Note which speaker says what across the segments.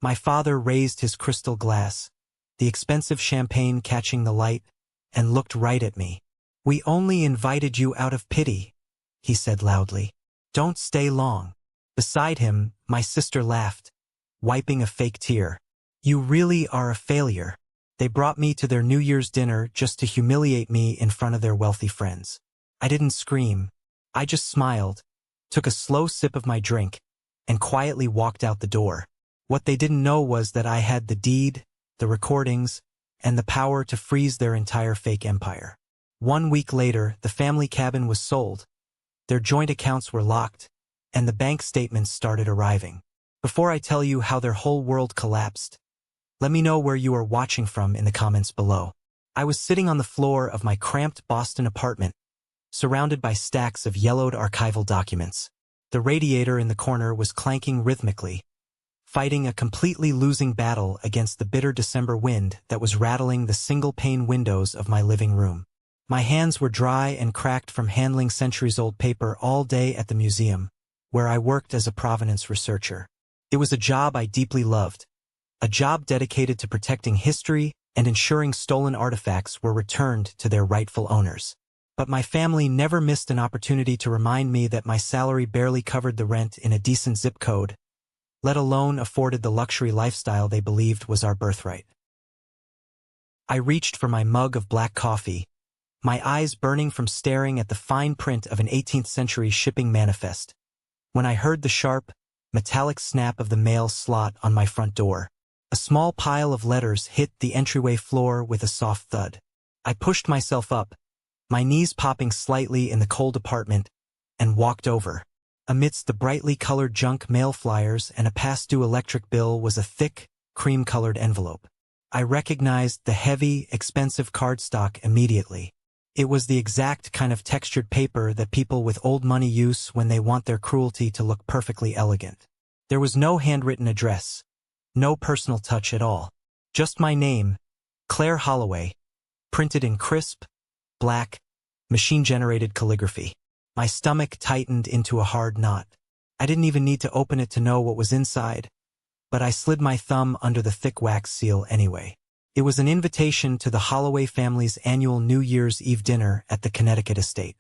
Speaker 1: My father raised his crystal glass, the expensive champagne catching the light, and looked right at me. "We only invited you out of pity," he said loudly. "Don't stay long." Beside him, my sister laughed, wiping a fake tear. "You really are a failure." They brought me to their New Year's dinner just to humiliate me in front of their wealthy friends. I didn't scream. I just smiled, took a slow sip of my drink, and quietly walked out the door. What they didn't know was that I had the deed, the recordings, and the power to freeze their entire fake empire. 1 week later, the family cabin was sold. Their joint accounts were locked, and the bank statements started arriving. Before I tell you how their whole world collapsed, let me know where you are watching from in the comments below. I was sitting on the floor of my cramped Boston apartment, surrounded by stacks of yellowed archival documents. The radiator in the corner was clanking rhythmically, fighting a completely losing battle against the bitter December wind that was rattling the single-pane windows of my living room. My hands were dry and cracked from handling centuries-old paper all day at the museum, where I worked as a provenance researcher. It was a job I deeply loved, a job dedicated to protecting history and ensuring stolen artifacts were returned to their rightful owners. But my family never missed an opportunity to remind me that my salary barely covered the rent in a decent zip code, let alone afforded the luxury lifestyle they believed was our birthright. I reached for my mug of black coffee, my eyes burning from staring at the fine print of an 18th-century shipping manifest, when I heard the sharp, metallic snap of the mail slot on my front door. A small pile of letters hit the entryway floor with a soft thud. I pushed myself up, my knees popping slightly in the cold apartment, and walked over. Amidst the brightly colored junk mail flyers and a past-due electric bill was a thick, cream-colored envelope. I recognized the heavy, expensive cardstock immediately. It was the exact kind of textured paper that people with old money use when they want their cruelty to look perfectly elegant. There was no handwritten address, no personal touch at all. Just my name, Claire Holloway, printed in crisp, black, machine-generated calligraphy. My stomach tightened into a hard knot. I didn't even need to open it to know what was inside, but I slid my thumb under the thick wax seal anyway. It was an invitation to the Holloway family's annual New Year's Eve dinner at the Connecticut estate.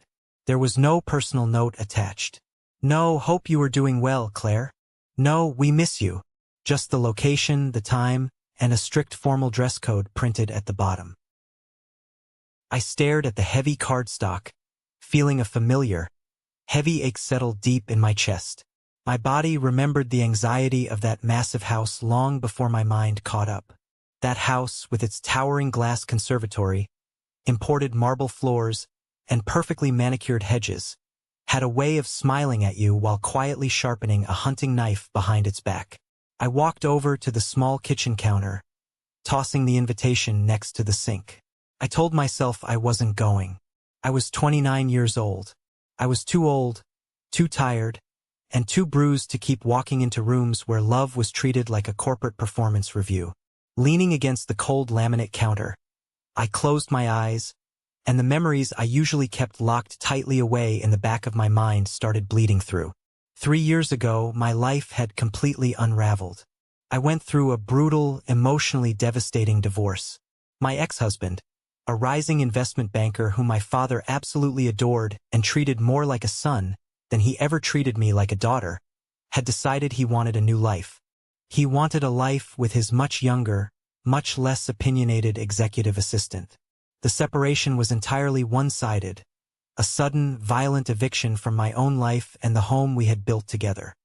Speaker 1: There was no personal note attached. "No, hope you are doing well, Claire. No, we miss you." Just the location, the time, and a strict formal dress code printed at the bottom. I stared at the heavy cardstock, feeling a familiar, heavy ache settle deep in my chest. My body remembered the anxiety of that massive house long before my mind caught up. That house, with its towering glass conservatory, imported marble floors, and perfectly manicured hedges, had a way of smiling at you while quietly sharpening a hunting knife behind its back. I walked over to the small kitchen counter, tossing the invitation next to the sink. I told myself I wasn't going. I was 29 years old. I was too old, too tired, and too bruised to keep walking into rooms where love was treated like a corporate performance review. Leaning against the cold laminate counter, I closed my eyes, and the memories I usually kept locked tightly away in the back of my mind started bleeding through. 3 years ago, my life had completely unraveled. I went through a brutal, emotionally devastating divorce. My ex-husband, a rising investment banker whom my father absolutely adored and treated more like a son than he ever treated me like a daughter, had decided he wanted a new life. He wanted a life with his much younger, much less opinionated executive assistant. The separation was entirely one-sided, a sudden, violent eviction from my own life and the home we had built together.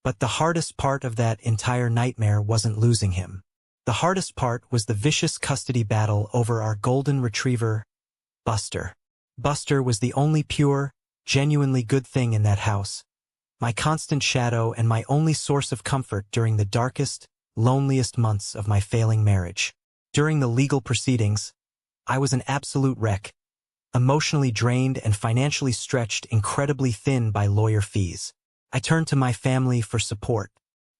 Speaker 1: But the hardest part of that entire nightmare wasn't losing him. The hardest part was the vicious custody battle over our golden retriever, Buster. Buster was the only pure, genuinely good thing in that house, my constant shadow and my only source of comfort during the darkest, loneliest months of my failing marriage. During the legal proceedings, I was an absolute wreck, emotionally drained and financially stretched incredibly thin by lawyer fees. I turned to my family for support.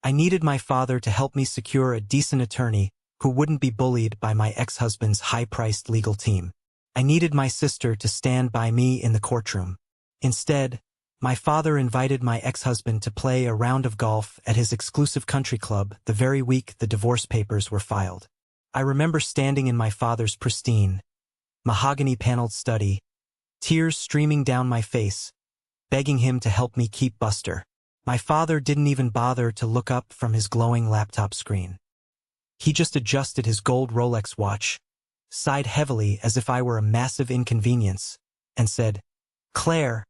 Speaker 1: I needed my father to help me secure a decent attorney who wouldn't be bullied by my ex-husband's high-priced legal team. I needed my sister to stand by me in the courtroom. Instead, My father invited my ex-husband to play a round of golf at his exclusive country club the very week the divorce papers were filed. I remember standing in my father's pristine, mahogany-paneled study, tears streaming down my face, begging him to help me keep Buster. My father didn't even bother to look up from his glowing laptop screen. He just adjusted his gold Rolex watch, sighed heavily as if I were a massive inconvenience, and said, "Claire,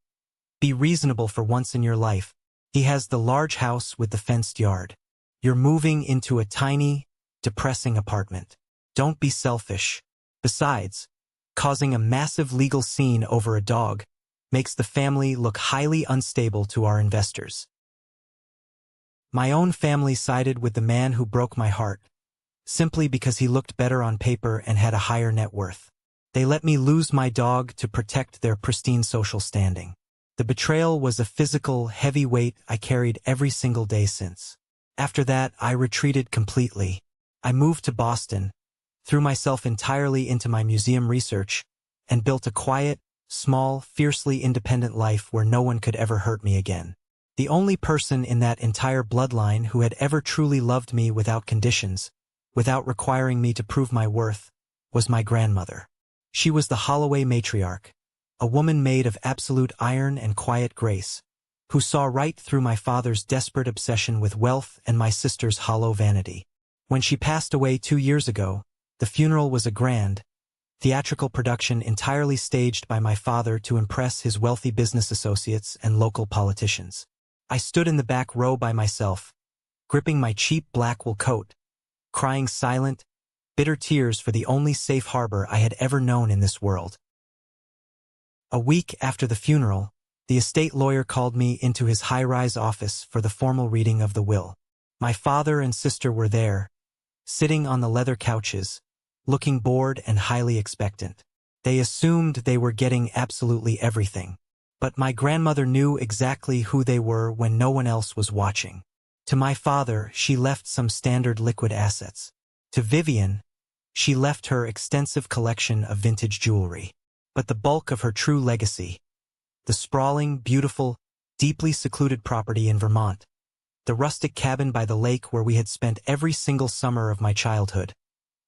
Speaker 1: be reasonable for once in your life. He has the large house with the fenced yard. You're moving into a tiny, depressing apartment. Don't be selfish. Besides, causing a massive legal scene over a dog makes the family look highly unstable to our investors." My own family sided with the man who broke my heart, simply because he looked better on paper and had a higher net worth. They let me lose my dog to protect their pristine social standing. The betrayal was a physical, heavy weight I carried every single day since. After that, I retreated completely. I moved to Boston, threw myself entirely into my museum research, and built a quiet, small, fiercely independent life where no one could ever hurt me again. The only person in that entire bloodline who had ever truly loved me without conditions, without requiring me to prove my worth, was my grandmother. She was the Holloway matriarch, a woman made of absolute iron and quiet grace, who saw right through my father's desperate obsession with wealth and my sister's hollow vanity. When she passed away 2 years ago, the funeral was a grand, theatrical production entirely staged by my father to impress his wealthy business associates and local politicians. I stood in the back row by myself, gripping my cheap black wool coat, crying silent, bitter tears for the only safe harbor I had ever known in this world. A week after the funeral, the estate lawyer called me into his high-rise office for the formal reading of the will. My father and sister were there, sitting on the leather couches, looking bored and highly expectant. They assumed they were getting absolutely everything. But my grandmother knew exactly who they were when no one else was watching. To my father, she left some standard liquid assets. To Vivian, she left her extensive collection of vintage jewelry. But the bulk of her true legacy, the sprawling, beautiful, deeply secluded property in Vermont, the rustic cabin by the lake where we had spent every single summer of my childhood,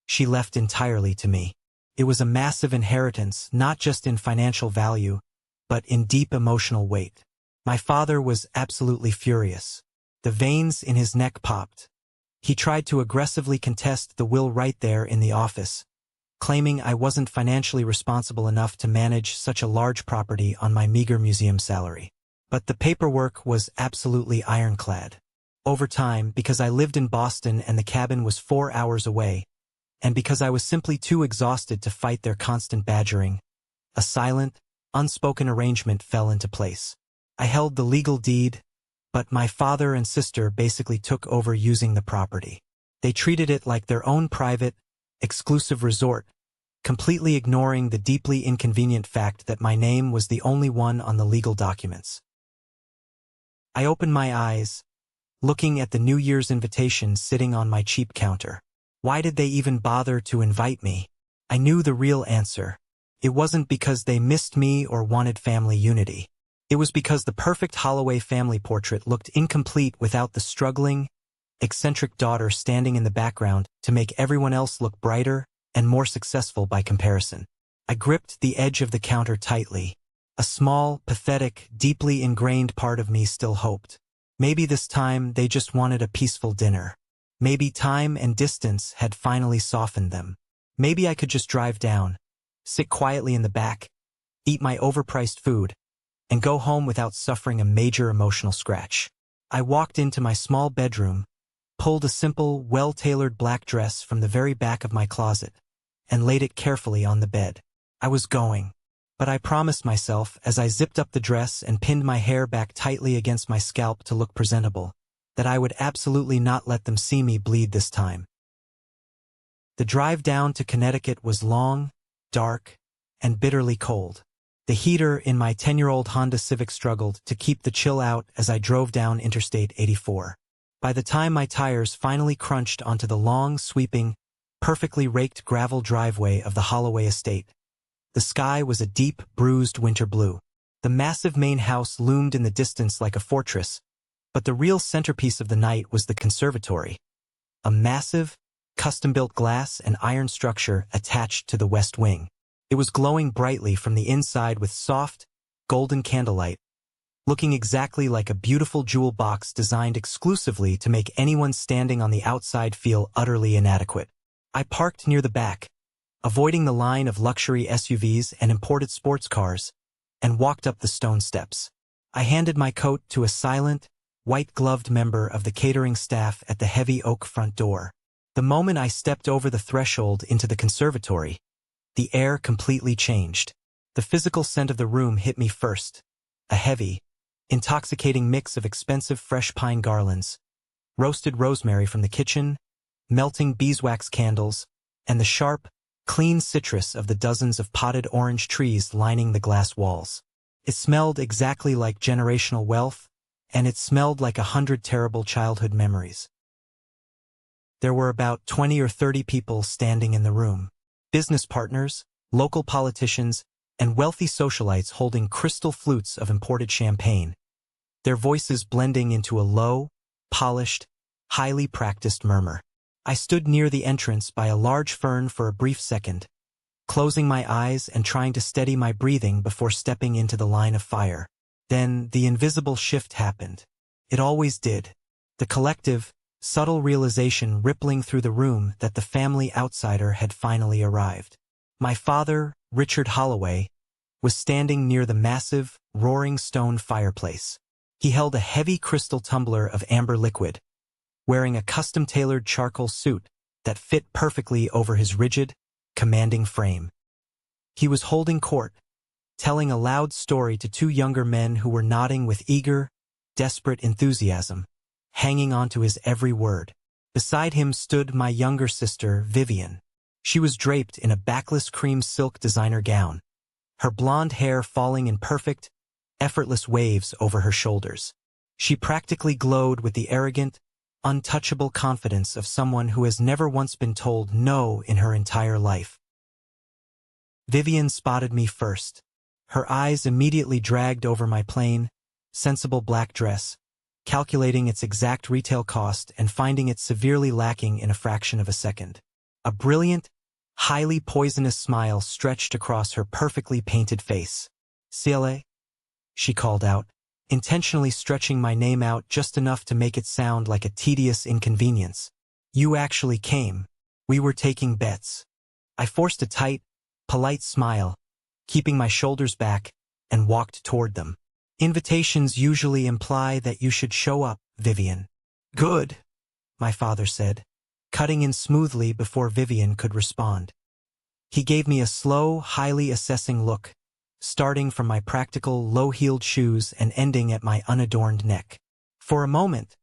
Speaker 1: she left entirely to me. It was a massive inheritance, not just in financial value, but in deep emotional weight. My father was absolutely furious. The veins in his neck popped. He tried to aggressively contest the will right there in the office, claiming I wasn't financially responsible enough to manage such a large property on my meager museum salary. But the paperwork was absolutely ironclad. Over time, because I lived in Boston and the cabin was 4 hours away, and because I was simply too exhausted to fight their constant badgering, a silent, unspoken arrangement fell into place. I held the legal deed, but my father and sister basically took over using the property. They treated it like their own private, exclusive resort, completely ignoring the deeply inconvenient fact that my name was the only one on the legal documents. I opened my eyes, looking at the New Year's invitation sitting on my cheap counter. Why did they even bother to invite me? I knew the real answer. It wasn't because they missed me or wanted family unity. It was because the perfect Holloway family portrait looked incomplete without the struggling, eccentric daughter standing in the background to make everyone else look brighter and more successful by comparison. I gripped the edge of the counter tightly. A small, pathetic, deeply ingrained part of me still hoped. Maybe this time they just wanted a peaceful dinner. Maybe time and distance had finally softened them. Maybe I could just drive down, sit quietly in the back, eat my overpriced food, and go home without suffering a major emotional scratch. I walked into my small bedroom, pulled a simple, well-tailored black dress from the very back of my closet, and laid it carefully on the bed. I was going, but I promised myself as I zipped up the dress and pinned my hair back tightly against my scalp to look presentable, that I would absolutely not let them see me bleed this time. The drive down to Connecticut was long, dark, and bitterly cold. The heater in my 10-year-old Honda Civic struggled to keep the chill out as I drove down Interstate 84. By the time my tires finally crunched onto the long, sweeping, perfectly raked gravel driveway of the Holloway estate, the sky was a deep, bruised winter blue. The massive main house loomed in the distance like a fortress, but the real centerpiece of the night was the conservatory, a massive, custom-built glass and iron structure attached to the west wing. It was glowing brightly from the inside with soft, golden candlelight, looking exactly like a beautiful jewel box designed exclusively to make anyone standing on the outside feel utterly inadequate. I parked near the back, avoiding the line of luxury SUVs and imported sports cars, and walked up the stone steps. I handed my coat to a silent, white-gloved member of the catering staff at the heavy oak front door. The moment I stepped over the threshold into the conservatory, the air completely changed. The physical scent of the room hit me first, a heavy, intoxicating mix of expensive fresh pine garlands, roasted rosemary from the kitchen, melting beeswax candles, and the sharp, clean citrus of the dozens of potted orange trees lining the glass walls. It smelled exactly like generational wealth, and it smelled like 100 terrible childhood memories. There were about 20 or 30 people standing in the room. Business partners, local politicians, and wealthy socialites holding crystal flutes of imported champagne, their voices blending into a low, polished, highly practiced murmur. I stood near the entrance by a large fern for a brief second, closing my eyes and trying to steady my breathing before stepping into the line of fire. Then the invisible shift happened. It always did. The collective, subtle realization rippling through the room that the family outsider had finally arrived. My father, Richard Holloway, was standing near the massive, roaring stone fireplace. He held a heavy crystal tumbler of amber liquid, wearing a custom-tailored charcoal suit that fit perfectly over his rigid, commanding frame. He was holding court, telling a loud story to two younger men who were nodding with eager, desperate enthusiasm, hanging on to his every word. Beside him stood my younger sister, Vivian. She was draped in a backless cream silk designer gown, her blonde hair falling in perfect, effortless waves over her shoulders. She practically glowed with the arrogant, untouchable confidence of someone who has never once been told no in her entire life. Vivian spotted me first. Her eyes immediately dragged over my plain, sensible black dress, calculating its exact retail cost and finding it severely lacking in a fraction of a second. A brilliant, highly poisonous smile stretched across her perfectly painted face. "Ciele?" she called out, intentionally stretching my name out just enough to make it sound like a tedious inconvenience. "You actually came. We were taking bets." I forced a tight, polite smile, keeping my shoulders back, and walked toward them. "Invitations usually imply that you should show up, Vivian." "Good," my father said, cutting in smoothly before Vivian could respond. He gave me a slow, highly assessing look, starting from my practical, low-heeled shoes and ending at my unadorned neck. For a moment,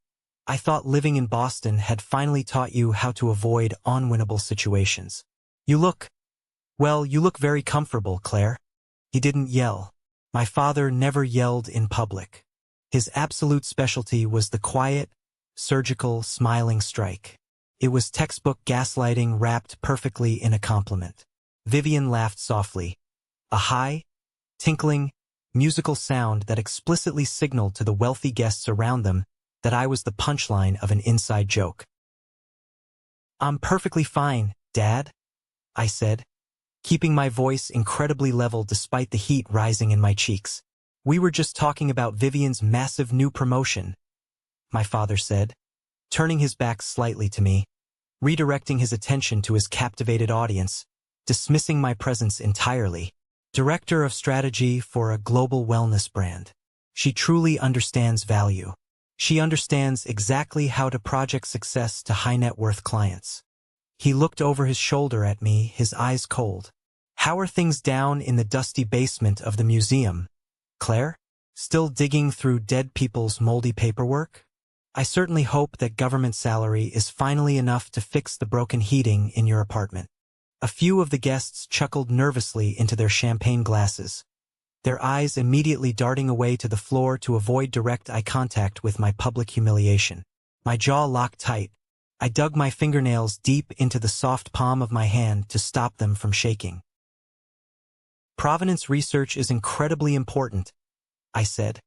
Speaker 1: I thought living in Boston had finally taught you how to avoid unwinnable situations. You look very comfortable, Claire." He didn't yell. My father never yelled in public. His absolute specialty was the quiet, surgical, smiling strike. It was textbook gaslighting wrapped perfectly in a compliment. Vivian laughed softly, a high, tinkling, musical sound that explicitly signaled to the wealthy guests around them that I was the punchline of an inside joke. "I'm perfectly fine, Dad," I said, keeping my voice incredibly level despite the heat rising in my cheeks. "We were just talking about Vivian's massive new promotion," my father said, turning his back slightly to me, redirecting his attention to his captivated audience, dismissing my presence entirely. "Director of Strategy for a global wellness brand. She truly understands value. She understands exactly how to project success to high-net-worth clients." He looked over his shoulder at me, his eyes cold. "How are things down in the dusty basement of the museum, Claire? Still digging through dead people's moldy paperwork? I certainly hope that government salary is finally enough to fix the broken heating in your apartment." A few of the guests chuckled nervously into their champagne glasses, their eyes immediately darting away to the floor to avoid direct eye contact with my public humiliation. My jaw locked tight. I dug my fingernails deep into the soft palm of my hand to stop them from shaking. Provenance research is incredibly important, I said,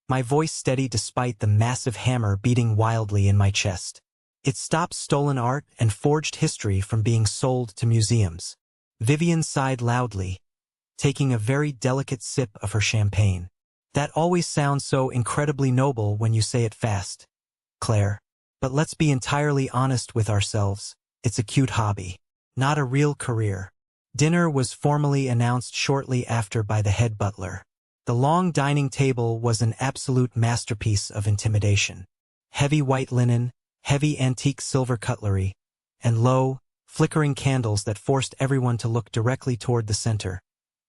Speaker 1: my voice steady despite the massive hammer beating wildly in my chest. It stops stolen art and forged history from being sold to museums. Vivian sighed loudly, taking a very delicate sip of her champagne. That always sounds so incredibly noble when you say it fast, Claire. But let's be entirely honest with ourselves. It's a cute hobby, not a real career. Dinner was formally announced shortly after by the head butler. The long dining table was an absolute masterpiece of intimidation. Heavy white linen, heavy antique silver cutlery, and low, flickering candles that forced everyone to look directly toward the center,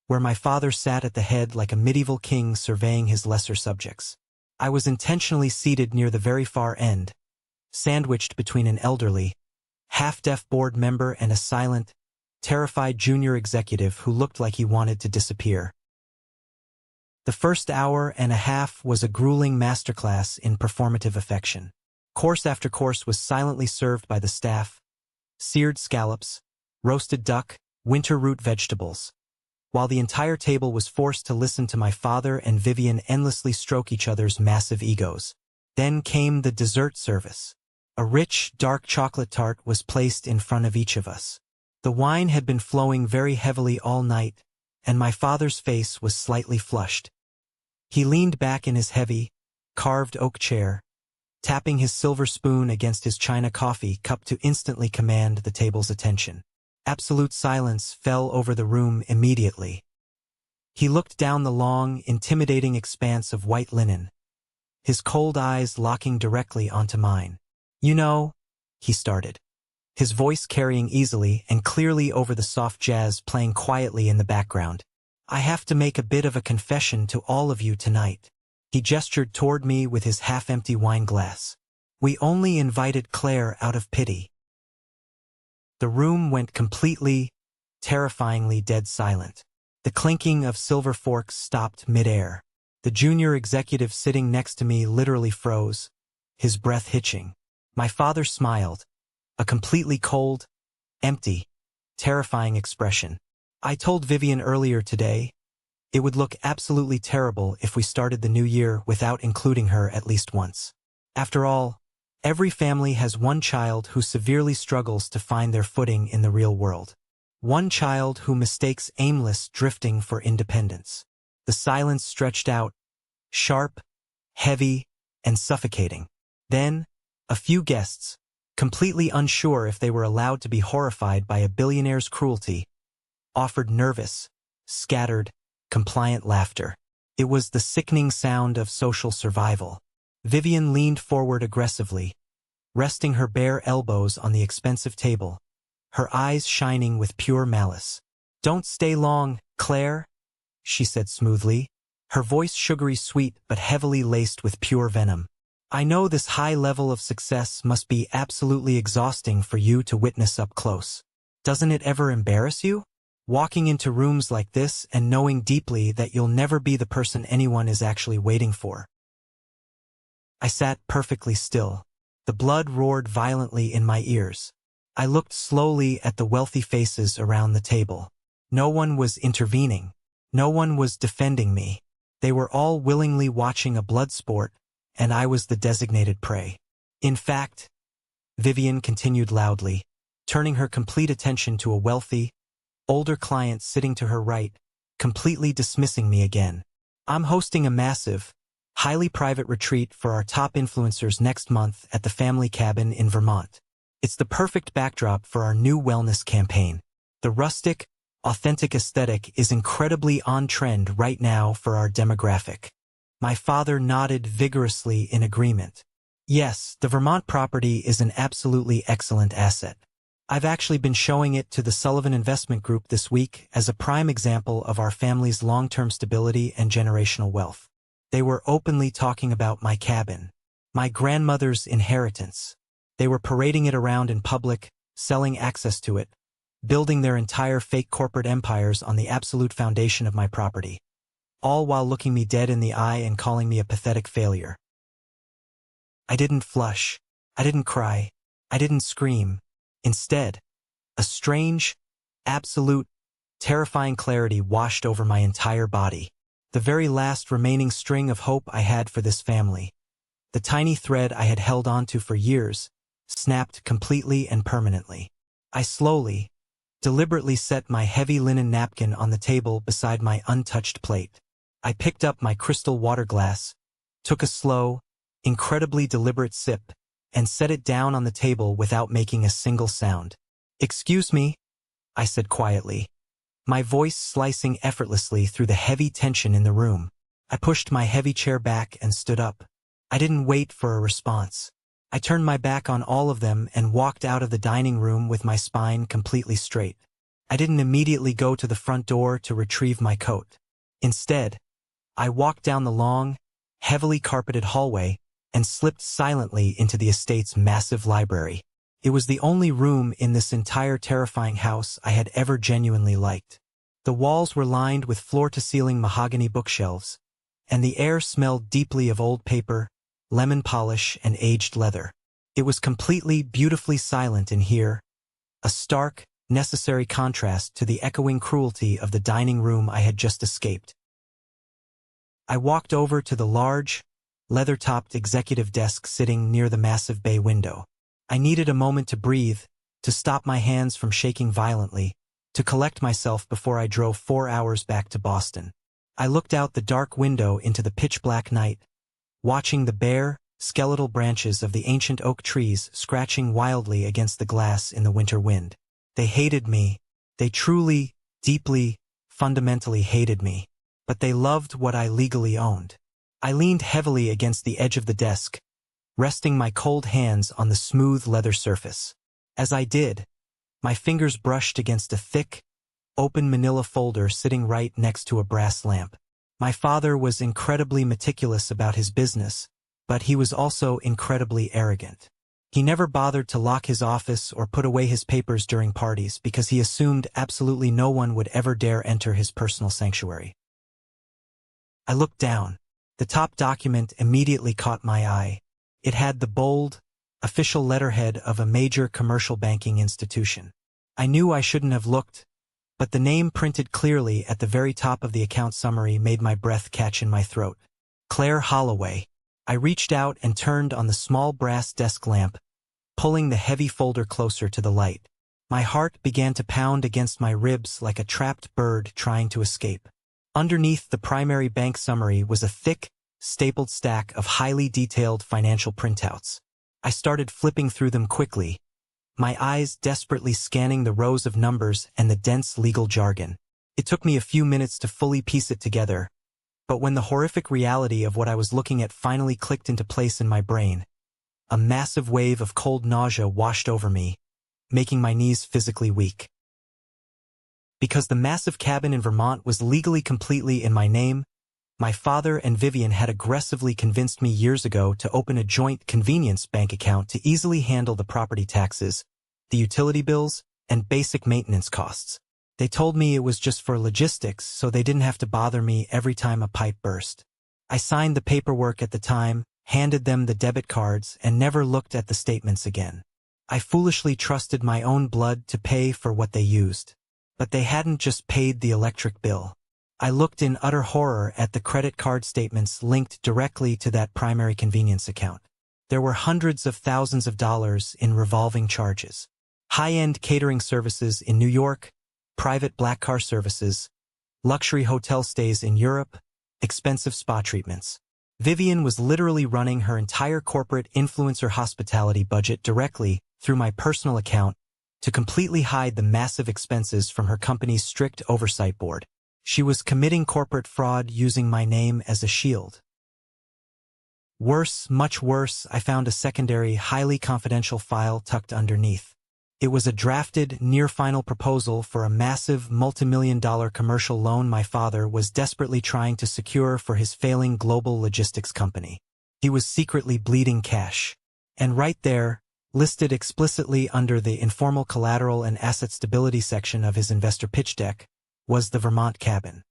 Speaker 1: where my father sat at the head like a medieval king surveying his lesser subjects. I was intentionally seated near the very far end, sandwiched between an elderly, half-deaf board member and a silent, terrified junior executive who looked like he wanted to disappear. The first hour and a half was a grueling masterclass in performative affection. Course after course was silently served by the staff: seared scallops, roasted duck, winter root vegetables, while the entire table was forced to listen to my father and Vivian endlessly stroke each other's massive egos. Then came the dessert service. A rich, dark chocolate tart was placed in front of each of us. The wine had been flowing very heavily all night, and my father's face was slightly flushed. He leaned back in his heavy, carved oak chair, tapping his silver spoon against his china coffee cup to instantly command the table's attention. Absolute silence fell over the room immediately. He looked down the long, intimidating expanse of white linen, his cold eyes locking directly onto mine. You know, he started, his voice carrying easily and clearly over the soft jazz playing quietly in the background. I have to make a bit of a confession to all of you tonight. He gestured toward me with his half-empty wine glass. We only invited Claire out of pity. The room went completely, terrifyingly dead silent. The clinking of silver forks stopped mid-air. The junior executive sitting next to me literally froze, his breath hitching. My father smiled, a completely cold, empty, terrifying expression. I told Vivian earlier today, it would look absolutely terrible if we started the new year without including her at least once. After all, every family has one child who severely struggles to find their footing in the real world. One child who mistakes aimless drifting for independence. The silence stretched out, sharp, heavy, and suffocating. Then, a few guests, completely unsure if they were allowed to be horrified by a billionaire's cruelty, offered nervous, scattered, compliant laughter. It was the sickening sound of social survival. Vivian leaned forward aggressively, resting her bare elbows on the expensive table, her eyes shining with pure malice. "Don't stay long, Claire," she said smoothly, her voice sugary sweet but heavily laced with pure venom. "I know this high level of success must be absolutely exhausting for you to witness up close. Doesn't it ever embarrass you? Walking into rooms like this and knowing deeply that you'll never be the person anyone is actually waiting for." I sat perfectly still. The blood roared violently in my ears. I looked slowly at the wealthy faces around the table. No one was intervening. No one was defending me. They were all willingly watching a blood sport, and I was the designated prey. In fact, Vivian continued loudly, turning her complete attention to a wealthy, older client sitting to her right, completely dismissing me again. "I'm hosting a massive, highly private retreat for our top influencers next month at the family cabin in Vermont. It's the perfect backdrop for our new wellness campaign. The rustic, authentic aesthetic is incredibly on trend right now for our demographic." My father nodded vigorously in agreement. "Yes, the Vermont property is an absolutely excellent asset. I've actually been showing it to the Sullivan Investment Group this week as a prime example of our family's long-term stability and generational wealth. They were openly talking about my cabin, my grandmother's inheritance. They were parading it around in public, selling access to it, building their entire fake corporate empires on the absolute foundation of my property, all while looking me dead in the eye and calling me a pathetic failure. I didn't flush. I didn't cry. I didn't scream. Instead, a strange, absolute, terrifying clarity washed over my entire body. the very last remaining string of hope I had for this family. The tiny thread I had held onto for years snapped completely and permanently. I slowly, deliberately set my heavy linen napkin on the table beside my untouched plate. I picked up my crystal water glass, took a slow, incredibly deliberate sip, and set it down on the table without making a single sound. "Excuse me," I said quietly, my voice slicing effortlessly through the heavy tension in the room. I pushed my heavy chair back and stood up. I didn't wait for a response. I turned my back on all of them and walked out of the dining room with my spine completely straight. I didn't immediately go to the front door to retrieve my coat. Instead, I walked down the long, heavily carpeted hallway and slipped silently into the estate's massive library. It was the only room in this entire terrifying house I had ever genuinely liked. The walls were lined with floor-to-ceiling mahogany bookshelves, and the air smelled deeply of old paper, lemon polish, and aged leather. It was completely, beautifully silent in here, a stark, necessary contrast to the echoing cruelty of the dining room I had just escaped. I walked over to the large, leather-topped executive desk sitting near the massive bay window. I needed a moment to breathe, to stop my hands from shaking violently, to collect myself before I drove 4 hours back to Boston. I looked out the dark window into the pitch-black night, watching the bare, skeletal branches of the ancient oak trees scratching wildly against the glass in the winter wind. They hated me. They truly, deeply, fundamentally hated me. But they loved what I legally owned. I leaned heavily against the edge of the desk, resting my cold hands on the smooth leather surface. As I did, my fingers brushed against a thick, open manila folder sitting right next to a brass lamp. My father was incredibly meticulous about his business, but he was also incredibly arrogant. He never bothered to lock his office or put away his papers during parties because he assumed absolutely no one would ever dare enter his personal sanctuary. I looked down. The top document immediately caught my eye. It had the bold, official letterhead of a major commercial banking institution. I knew I shouldn't have looked, but the name printed clearly at the very top of the account summary made my breath catch in my throat. Claire Holloway. I reached out and turned on the small brass desk lamp, pulling the heavy folder closer to the light. My heart began to pound against my ribs like a trapped bird trying to escape. Underneath the primary bank summary was a thick, stapled stack of highly detailed financial printouts. I started flipping through them quickly, my eyes desperately scanning the rows of numbers and the dense legal jargon. It took me a few minutes to fully piece it together, but when the horrific reality of what I was looking at finally clicked into place in my brain, a massive wave of cold nausea washed over me, making my knees physically weak. Because the massive cabin in Vermont was legally completely in my name, my father and Vivian had aggressively convinced me years ago to open a joint convenience bank account to easily handle the property taxes, the utility bills, and basic maintenance costs. They told me it was just for logistics, so they didn't have to bother me every time a pipe burst. I signed the paperwork at the time, handed them the debit cards, and never looked at the statements again. I foolishly trusted my own blood to pay for what they used. But they hadn't just paid the electric bill. I looked in utter horror at the credit card statements linked directly to that primary convenience account. There were hundreds of thousands of dollars in revolving charges. High-end catering services in New York, private black car services, luxury hotel stays in Europe, expensive spa treatments. Vivian was literally running her entire corporate influencer hospitality budget directly through my personal account to completely hide the massive expenses from her company's strict oversight board. She was committing corporate fraud using my name as a shield. Worse, much worse, I found a secondary, highly confidential file tucked underneath. It was a drafted, near-final proposal for a massive, multi-million-dollar commercial loan my father was desperately trying to secure for his failing global logistics company. He was secretly bleeding cash. And right there, listed explicitly under the informal collateral and asset stability section of his investor pitch deck, was the Vermont cabin.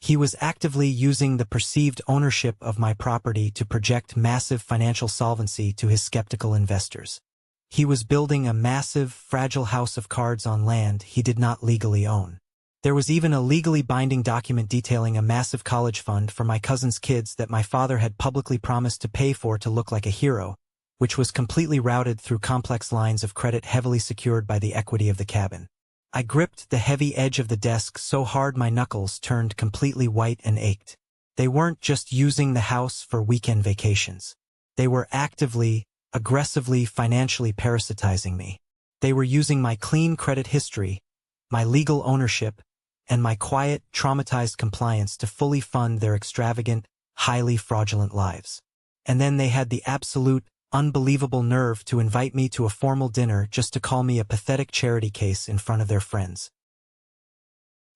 Speaker 1: He was actively using the perceived ownership of my property to project massive financial solvency to his skeptical investors. He was building a massive, fragile house of cards on land he did not legally own. There was even a legally binding document detailing a massive college fund for my cousin's kids that my father had publicly promised to pay for to look like a hero, which was completely routed through complex lines of credit heavily secured by the equity of the cabin. I gripped the heavy edge of the desk so hard my knuckles turned completely white and ached. They weren't just using the house for weekend vacations. They were actively, aggressively, financially parasitizing me. They were using my clean credit history, my legal ownership, and my quiet, traumatized compliance to fully fund their extravagant, highly fraudulent lives. And then they had the absolute, unbelievable nerve to invite me to a formal dinner just to call me a pathetic charity case in front of their friends.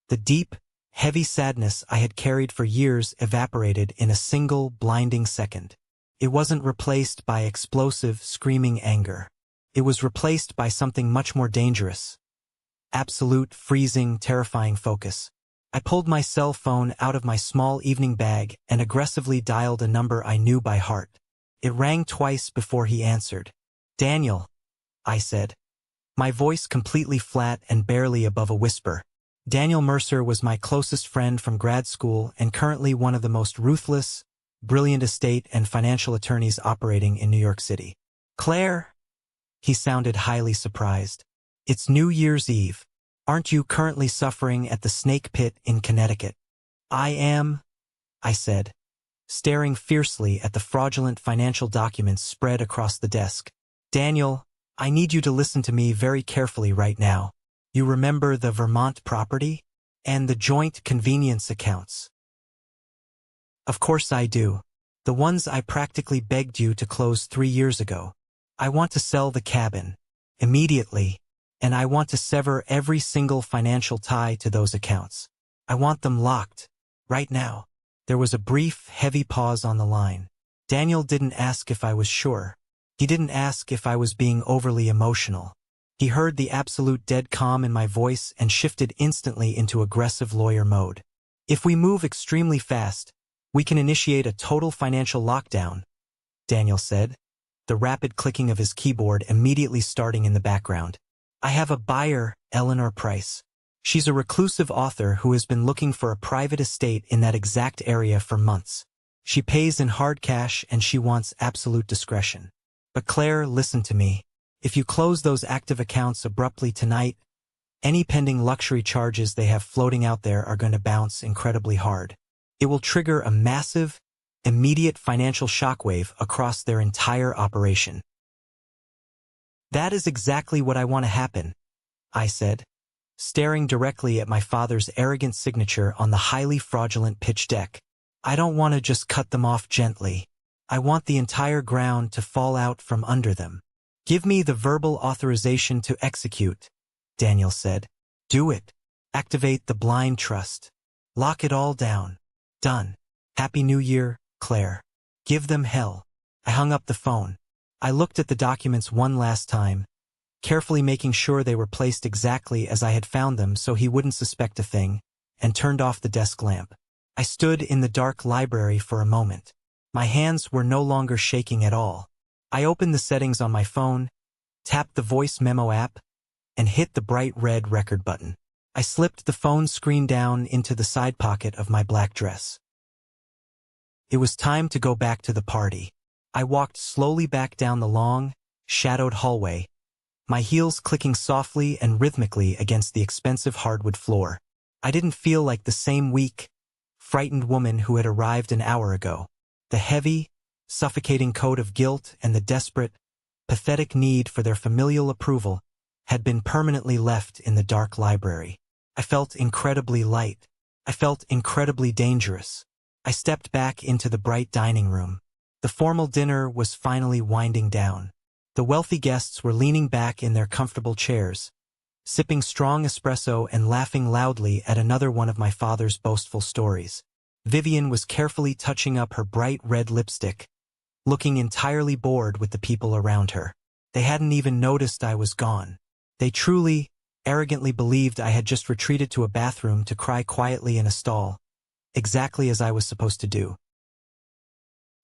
Speaker 1: The deep, heavy sadness I had carried for years evaporated in a single, blinding second. It wasn't replaced by explosive, screaming anger. It was replaced by something much more dangerous. Absolute, freezing, terrifying focus. I pulled my cell phone out of my small evening bag and aggressively dialed a number I knew by heart. It rang twice before he answered. "Daniel," I said, my voice completely flat and barely above a whisper. Daniel Mercer was my closest friend from grad school and currently one of the most ruthless, brilliant estate and financial attorneys operating in New York City. "Claire?" He sounded highly surprised. "It's New Year's Eve. Aren't you currently suffering at the Snake Pit in Connecticut?" "I am," I said, staring fiercely at the fraudulent financial documents spread across the desk. "Daniel, I need you to listen to me very carefully right now. You remember the Vermont property? And the joint convenience accounts?" "Of course I do. The ones I practically begged you to close 3 years ago. I want to sell the cabin. Immediately. And I want to sever every single financial tie to those accounts. I want them locked. Right now." There was a brief, heavy pause on the line. Daniel didn't ask if I was sure. He didn't ask if I was being overly emotional. He heard the absolute dead calm in my voice and shifted instantly into aggressive lawyer mode. "If we move extremely fast, we can initiate a total financial lockdown," Daniel said, the rapid clicking of his keyboard immediately starting in the background. "I have a buyer, Eleanor Price. She's a reclusive author who has been looking for a private estate in that exact area for months. She pays in hard cash and she wants absolute discretion. But Claire, listen to me. If you close those active accounts abruptly tonight, any pending luxury charges they have floating out there are going to bounce incredibly hard. It will trigger a massive, immediate financial shockwave across their entire operation." "That is exactly what I want to happen," I said, staring directly at my father's arrogant signature on the highly fraudulent pitch deck. "I don't want to just cut them off gently. I want the entire ground to fall out from under them." "Give me the verbal authorization to execute," Daniel said. "Do it. Activate the blind trust. Lock it all down. Done. Happy New Year, Claire. Give them hell." I hung up the phone. I looked at the documents one last time, carefully making sure they were placed exactly as I had found them so he wouldn't suspect a thing, and turned off the desk lamp. I stood in the dark library for a moment. My hands were no longer shaking at all. I opened the settings on my phone, tapped the voice memo app, and hit the bright red record button. I slipped the phone screen down into the side pocket of my black dress. It was time to go back to the party. I walked slowly back down the long, shadowed hallway, my heels clicking softly and rhythmically against the expensive hardwood floor. I didn't feel like the same weak, frightened woman who had arrived an hour ago. The heavy, suffocating coat of guilt and the desperate, pathetic need for their familial approval had been permanently left in the dark library. I felt incredibly light. I felt incredibly dangerous. I stepped back into the bright dining room. The formal dinner was finally winding down. The wealthy guests were leaning back in their comfortable chairs, sipping strong espresso and laughing loudly at another one of my father's boastful stories. Vivian was carefully touching up her bright red lipstick, looking entirely bored with the people around her. They hadn't even noticed I was gone. They truly, arrogantly believed I had just retreated to a bathroom to cry quietly in a stall, exactly as I was supposed to do.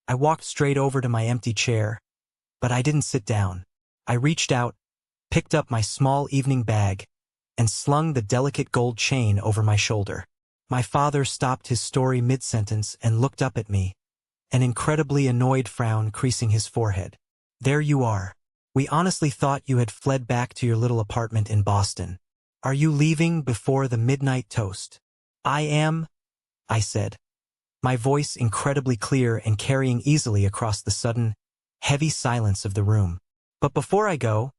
Speaker 1: I walked straight over to my empty chair, but I didn't sit down. I reached out, picked up my small evening bag, and slung the delicate gold chain over my shoulder. My father stopped his story mid-sentence and looked up at me, an incredibly annoyed frown creasing his forehead. There you are. We honestly thought you had fled back to your little apartment in Boston. Are you leaving before the midnight toast? I am, I said, my voice incredibly clear and carrying easily across the sudden, heavy silence of the room. But before I go,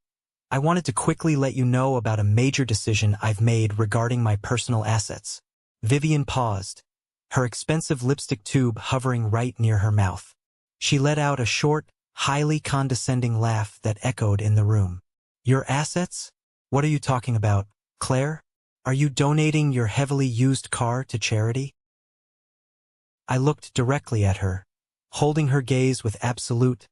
Speaker 1: I wanted to quickly let you know about a major decision I've made regarding my personal assets. Vivian paused, her expensive lipstick tube hovering right near her mouth. She let out a short, highly condescending laugh that echoed in the room. Your assets? What are you talking about, Claire? Are you donating your heavily used car to charity? I looked directly at her, holding her gaze with absolute,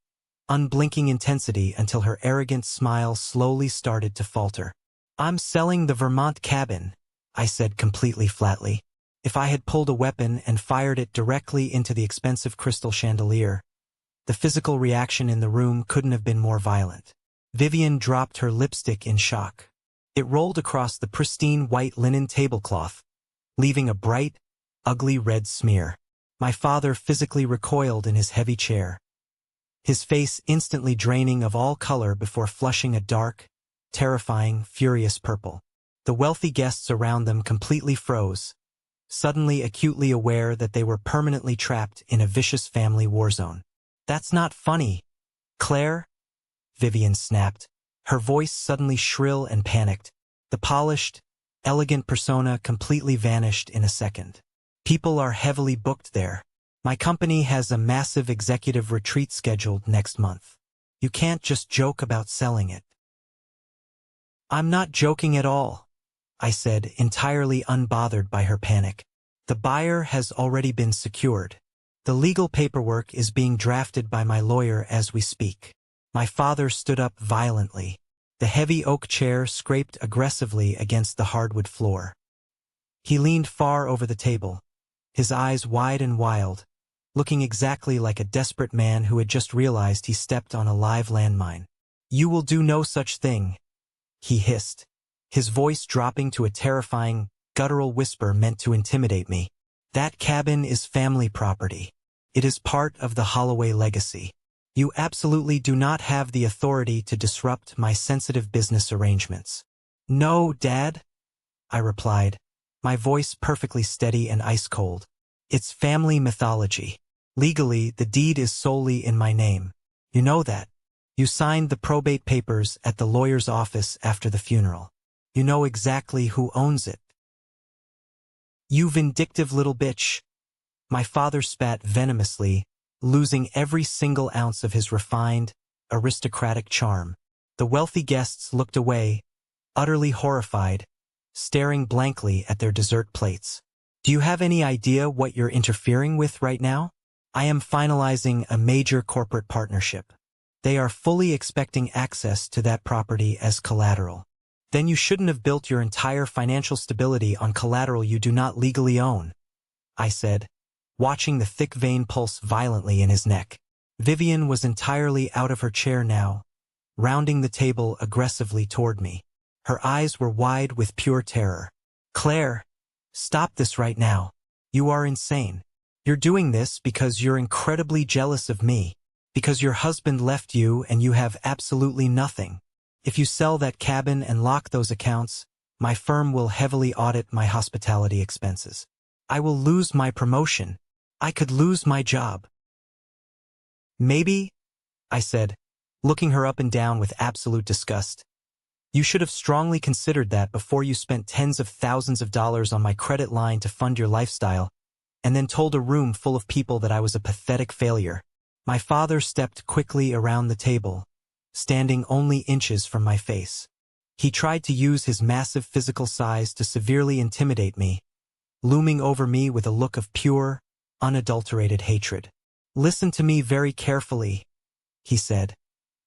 Speaker 1: unblinking intensity until her arrogant smile slowly started to falter. I'm selling the Vermont cabin, I said completely flatly. If I had pulled a weapon and fired it directly into the expensive crystal chandelier, the physical reaction in the room couldn't have been more violent. Vivian dropped her lipstick in shock. It rolled across the pristine white linen tablecloth, leaving a bright, ugly red smear. My father physically recoiled in his heavy chair, his face instantly draining of all color before flushing a dark, terrifying, furious purple. The wealthy guests around them completely froze, suddenly acutely aware that they were permanently trapped in a vicious family war zone. That's not funny, Claire, Vivian snapped, her voice suddenly shrill and panicked. The polished, elegant persona completely vanished in a second. People are heavily booked there. My company has a massive executive retreat scheduled next month. You can't just joke about selling it. I'm not joking at all, I said, entirely unbothered by her panic. The buyer has already been secured. The legal paperwork is being drafted by my lawyer as we speak. My father stood up violently. The heavy oak chair scraped aggressively against the hardwood floor. He leaned far over the table, his eyes wide and wild, looking exactly like a desperate man who had just realized he stepped on a live landmine. You will do no such thing, he hissed, his voice dropping to a terrifying, guttural whisper meant to intimidate me. That cabin is family property. It is part of the Holloway legacy. You absolutely do not have the authority to disrupt my sensitive business arrangements. No, Dad, I replied, my voice perfectly steady and ice-cold. It's family mythology. Legally, the deed is solely in my name. You know that. You signed the probate papers at the lawyer's office after the funeral. You know exactly who owns it. You vindictive little bitch. My father spat venomously, losing every single ounce of his refined, aristocratic charm. The wealthy guests looked away, utterly horrified, staring blankly at their dessert plates. Do you have any idea what you're interfering with right now? I am finalizing a major corporate partnership. They are fully expecting access to that property as collateral. Then you shouldn't have built your entire financial stability on collateral you do not legally own, I said, watching the thick vein pulse violently in his neck. Vivian was entirely out of her chair now, rounding the table aggressively toward me. Her eyes were wide with pure terror. Claire, stop this right now. You are insane. You're doing this because you're incredibly jealous of me, because your husband left you and you have absolutely nothing. If you sell that cabin and lock those accounts, my firm will heavily audit my hospitality expenses. I will lose my promotion. I could lose my job. Maybe, I said, looking her up and down with absolute disgust. You should have strongly considered that before you spent tens of thousands of dollars on my credit line to fund your lifestyle, and then told a room full of people that I was a pathetic failure. My father stepped quickly around the table, standing only inches from my face. He tried to use his massive physical size to severely intimidate me, looming over me with a look of pure, unadulterated hatred. Listen to me very carefully, he said,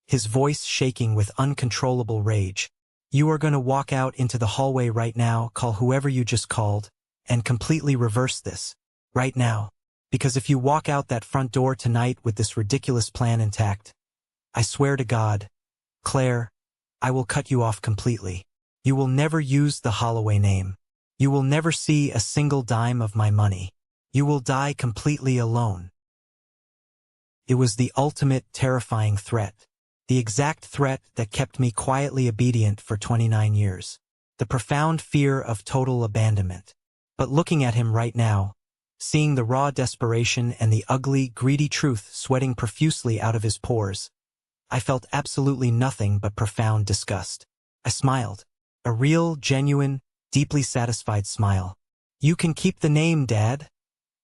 Speaker 1: his voice shaking with uncontrollable rage. You are going to walk out into the hallway right now, call whoever you just called, and completely reverse this. Right now. Because if you walk out that front door tonight with this ridiculous plan intact, I swear to God, Claire, I will cut you off completely. You will never use the Holloway name. You will never see a single dime of my money. You will die completely alone. It was the ultimate terrifying threat. The exact threat that kept me quietly obedient for 29 years. The profound fear of total abandonment. But looking at him right now, seeing the raw desperation and the ugly, greedy truth sweating profusely out of his pores, I felt absolutely nothing but profound disgust. I smiled. A real, genuine, deeply satisfied smile. "You can keep the name, Dad,"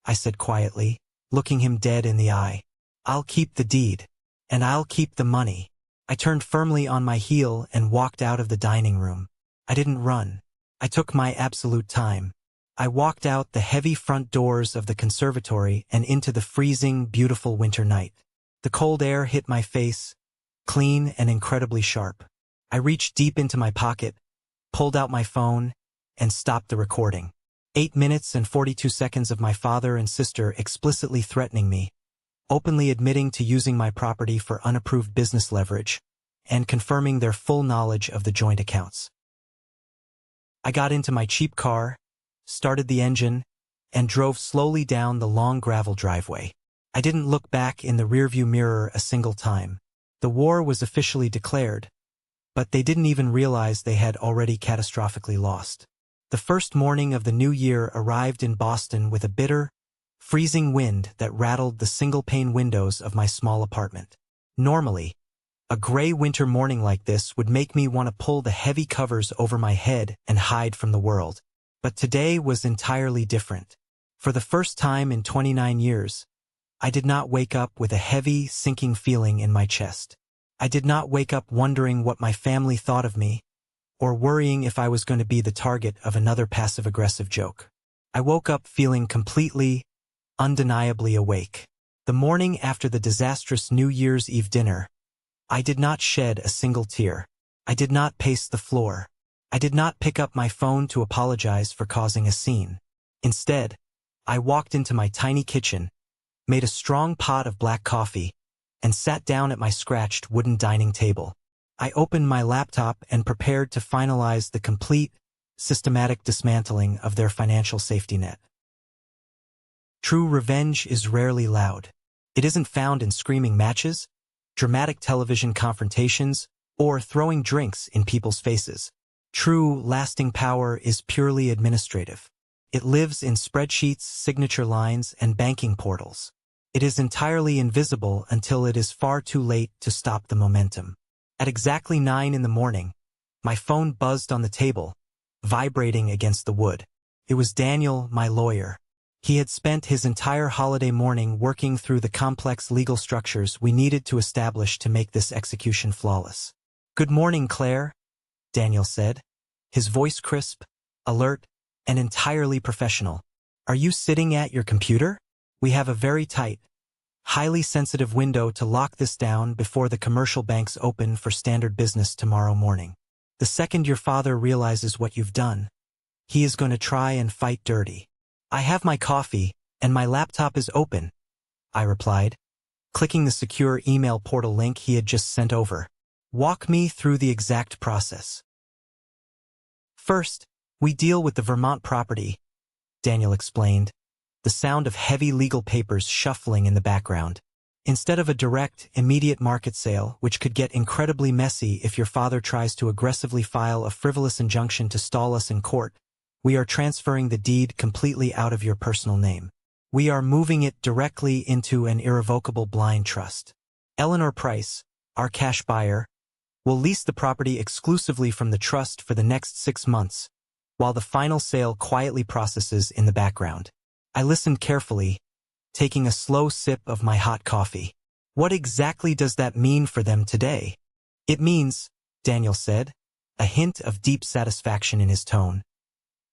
Speaker 1: I said quietly, looking him dead in the eye. "I'll keep the deed. And I'll keep the money." I turned firmly on my heel and walked out of the dining room. I didn't run. I took my absolute time. I walked out the heavy front doors of the conservatory and into the freezing, beautiful winter night. The cold air hit my face, clean and incredibly sharp. I reached deep into my pocket, pulled out my phone, and stopped the recording. 8 minutes and 42 seconds of my father and sister explicitly threatening me, openly admitting to using my property for unapproved business leverage, and confirming their full knowledge of the joint accounts. I got into my cheap car, started the engine, and drove slowly down the long gravel driveway. I didn't look back in the rearview mirror a single time. The war was officially declared, but they didn't even realize they had already catastrophically lost. The first morning of the new year arrived in Boston with a bitter, freezing wind that rattled the single-pane windows of my small apartment. Normally, a gray winter morning like this would make me want to pull the heavy covers over my head and hide from the world. But today was entirely different. For the first time in 29 years, I did not wake up with a heavy, sinking feeling in my chest. I did not wake up wondering what my family thought of me, or worrying if I was going to be the target of another passive-aggressive joke. I woke up feeling completely, undeniably awake. The morning after the disastrous New Year's Eve dinner, I did not shed a single tear. I did not pace the floor. I did not pick up my phone to apologize for causing a scene. Instead, I walked into my tiny kitchen, made a strong pot of black coffee, and sat down at my scratched wooden dining table. I opened my laptop and prepared to finalize the complete, systematic dismantling of their financial safety net. True revenge is rarely loud. It isn't found in screaming matches, dramatic television confrontations, or throwing drinks in people's faces. True, lasting power is purely administrative. It lives in spreadsheets, signature lines, and banking portals. It is entirely invisible until it is far too late to stop the momentum. At exactly 9 in the morning, my phone buzzed on the table, vibrating against the wood. It was Daniel, my lawyer. He had spent his entire holiday morning working through the complex legal structures we needed to establish to make this execution flawless. "Good morning, Claire," Daniel said, his voice crisp, alert, and entirely professional. "Are you sitting at your computer? We have a very tight, highly sensitive window to lock this down before the commercial banks open for standard business tomorrow morning. The second your father realizes what you've done, he is going to try and fight dirty." "I have my coffee, and my laptop is open," I replied, clicking the secure email portal link he had just sent over. "Walk me through the exact process." "First, we deal with the Vermont property," Daniel explained, the sound of heavy legal papers shuffling in the background. "Instead of a direct, immediate market sale, which could get incredibly messy if your father tries to aggressively file a frivolous injunction to stall us in court, we are transferring the deed completely out of your personal name. We are moving it directly into an irrevocable blind trust. Eleanor Price, our cash buyer, will lease the property exclusively from the trust for the next 6 months, while the final sale quietly processes in the background." I listened carefully, taking a slow sip of my hot coffee. "What exactly does that mean for them today?" "It means," Daniel said, a hint of deep satisfaction in his tone,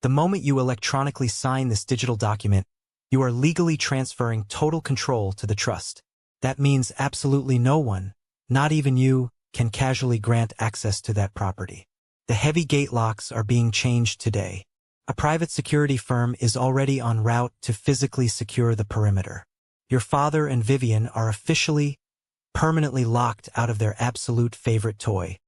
Speaker 1: "the moment you electronically sign this digital document, you are legally transferring total control to the trust. That means absolutely no one, not even you, can casually grant access to that property. The heavy gate locks are being changed today. A private security firm is already en route to physically secure the perimeter. Your father and Vivian are officially, permanently locked out of their absolute favorite toy."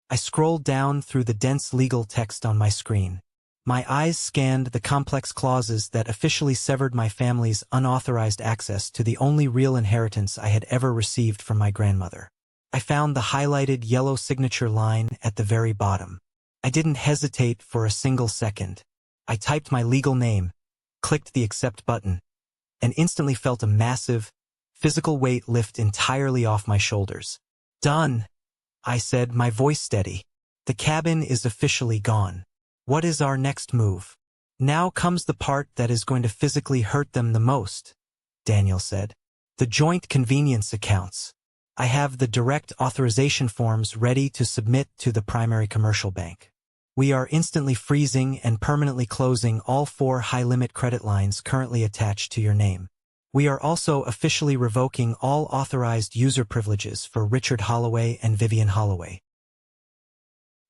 Speaker 1: I scrolled down through the dense legal text on my screen. My eyes scanned the complex clauses that officially severed my family's unauthorized access to the only real inheritance I had ever received from my grandmother. I found the highlighted yellow signature line at the very bottom. I didn't hesitate for a single second. I typed my legal name, clicked the accept button, and instantly felt a massive, physical weight lift entirely off my shoulders. Done, I said, my voice steady. The cabin is officially gone. What is our next move? Now comes the part that is going to physically hurt them the most, Daniel said. The joint convenience accounts. I have the direct authorization forms ready to submit to the primary commercial bank. We are instantly freezing and permanently closing all 4 high-limit credit lines currently attached to your name. We are also officially revoking all authorized user privileges for Richard Holloway and Vivian Holloway.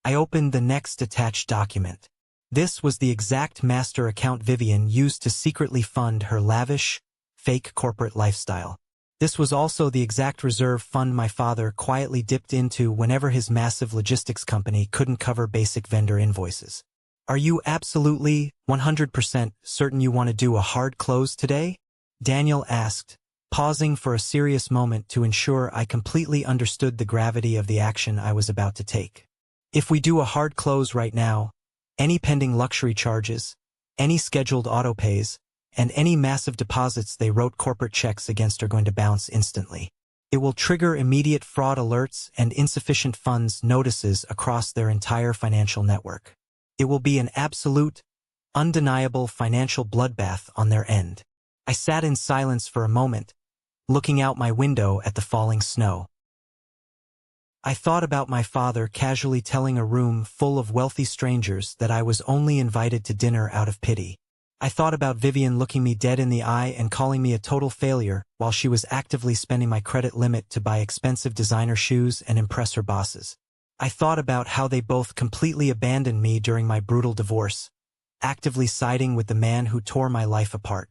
Speaker 1: I opened the next attached document. This was the exact master account Vivian used to secretly fund her lavish, fake corporate lifestyle. This was also the exact reserve fund my father quietly dipped into whenever his massive logistics company couldn't cover basic vendor invoices. Are you absolutely 100% certain you want to do a hard close today? Daniel asked, pausing for a serious moment to ensure I completely understood the gravity of the action I was about to take. If we do a hard close right now, any pending luxury charges, any scheduled autopays, and any massive deposits they wrote corporate checks against are going to bounce instantly. It will trigger immediate fraud alerts and insufficient funds notices across their entire financial network. It will be an absolute, undeniable financial bloodbath on their end. I sat in silence for a moment, looking out my window at the falling snow. I thought about my father casually telling a room full of wealthy strangers that I was only invited to dinner out of pity. I thought about Vivian looking me dead in the eye and calling me a total failure while she was actively spending my credit limit to buy expensive designer shoes and impress her bosses. I thought about how they both completely abandoned me during my brutal divorce, actively siding with the man who tore my life apart.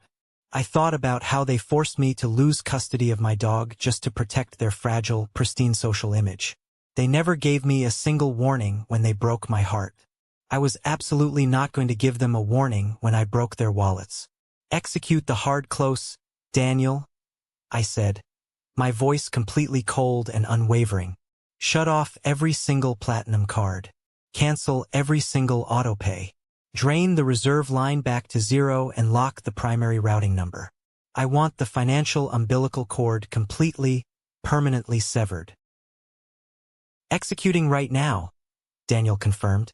Speaker 1: I thought about how they forced me to lose custody of my dog just to protect their fragile, pristine social image. They never gave me a single warning when they broke my heart. I was absolutely not going to give them a warning when I broke their wallets. Execute the hard close, Daniel, I said, my voice completely cold and unwavering. Shut off every single platinum card. Cancel every single autopay. Drain the reserve line back to 0 and lock the primary routing number. I want the financial umbilical cord completely, permanently severed. Executing right now, Daniel confirmed,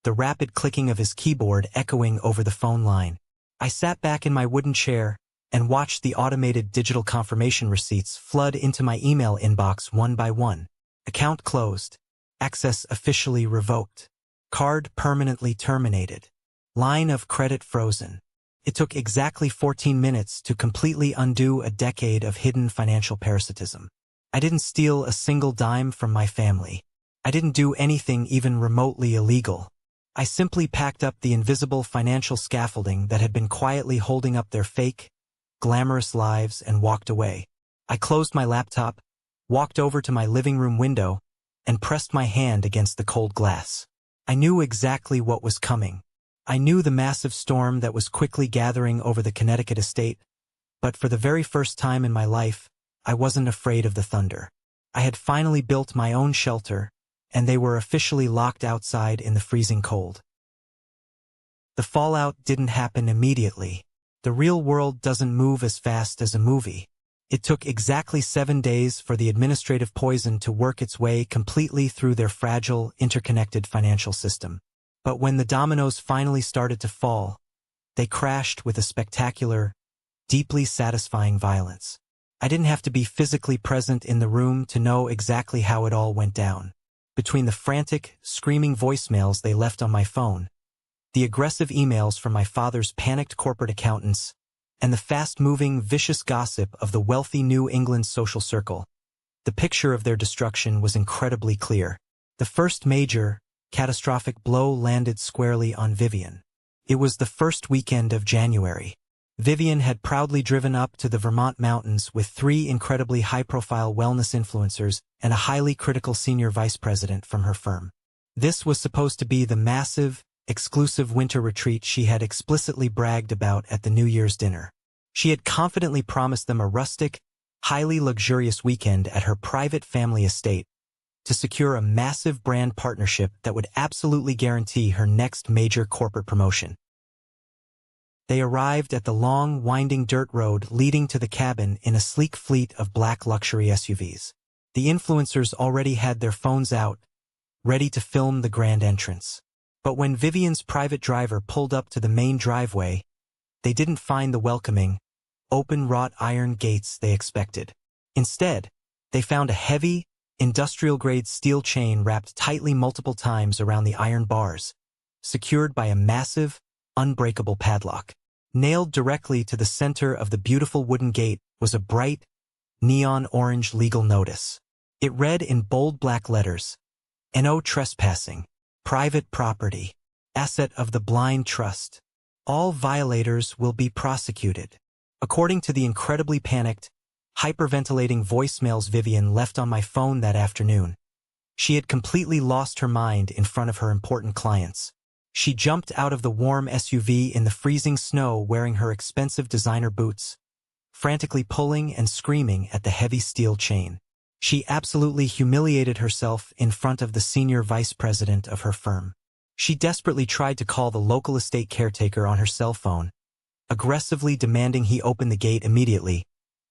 Speaker 1: the rapid clicking of his keyboard echoing over the phone line. I sat back in my wooden chair and watched the automated digital confirmation receipts flood into my email inbox one by one. Account closed. Access officially revoked. Card permanently terminated. Line of credit frozen. It took exactly 14 minutes to completely undo a decade of hidden financial parasitism. I didn't steal a single dime from my family. I didn't do anything even remotely illegal. I simply packed up the invisible financial scaffolding that had been quietly holding up their fake, glamorous lives and walked away. I closed my laptop, walked over to my living room window, and pressed my hand against the cold glass. I knew exactly what was coming. I knew the massive storm that was quickly gathering over the Connecticut estate, but for the very first time in my life, I wasn't afraid of the thunder. I had finally built my own shelter, and they were officially locked outside in the freezing cold. The fallout didn't happen immediately. The real world doesn't move as fast as a movie. It took exactly 7 days for the administrative poison to work its way completely through their fragile, interconnected financial system. But when the dominoes finally started to fall, they crashed with a spectacular, deeply satisfying violence. I didn't have to be physically present in the room to know exactly how it all went down. Between the frantic, screaming voicemails they left on my phone, the aggressive emails from my father's panicked corporate accountants, and the fast-moving, vicious gossip of the wealthy New England social circle, the picture of their destruction was incredibly clear. The first major, catastrophic blow landed squarely on Vivian. It was the first weekend of January. Vivian had proudly driven up to the Vermont mountains with 3 incredibly high-profile wellness influencers and a highly critical senior vice president from her firm. This was supposed to be the massive, exclusive winter retreat she had explicitly bragged about at the New Year's dinner. She had confidently promised them a rustic, highly luxurious weekend at her private family estate to secure a massive brand partnership that would absolutely guarantee her next major corporate promotion. They arrived at the long, winding dirt road leading to the cabin in a sleek fleet of black luxury SUVs. The influencers already had their phones out, ready to film the grand entrance. But when Vivian's private driver pulled up to the main driveway, they didn't find the welcoming, open wrought iron gates they expected. Instead, they found a heavy, industrial-grade steel chain wrapped tightly multiple times around the iron bars, secured by a massive, unbreakable padlock. Nailed directly to the center of the beautiful wooden gate was a bright, neon orange legal notice. It read in bold black letters, "No trespassing. Private property. Asset of the blind trust. All violators will be prosecuted." According to the incredibly panicked, hyperventilating voicemails Vivian left on my phone that afternoon, she had completely lost her mind in front of her important clients. She jumped out of the warm SUV in the freezing snow wearing her expensive designer boots, frantically pulling and screaming at the heavy steel chain. She absolutely humiliated herself in front of the senior vice president of her firm. She desperately tried to call the local estate caretaker on her cell phone, aggressively demanding he open the gate immediately,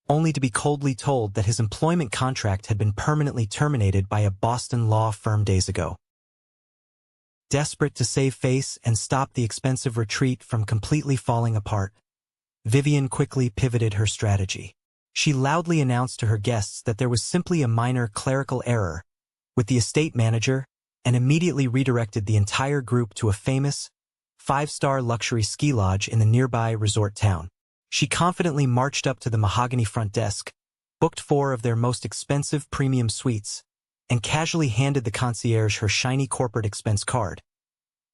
Speaker 1: only to be coldly told that his employment contract had been permanently terminated by a Boston law firm days ago. Desperate to save face and stop the expensive retreat from completely falling apart, Vivian quickly pivoted her strategy. She loudly announced to her guests that there was simply a minor clerical error with the estate manager and immediately redirected the entire group to a famous, five-star luxury ski lodge in the nearby resort town. She confidently marched up to the mahogany front desk, booked 4 of their most expensive premium suites, and casually handed the concierge her shiny corporate expense card,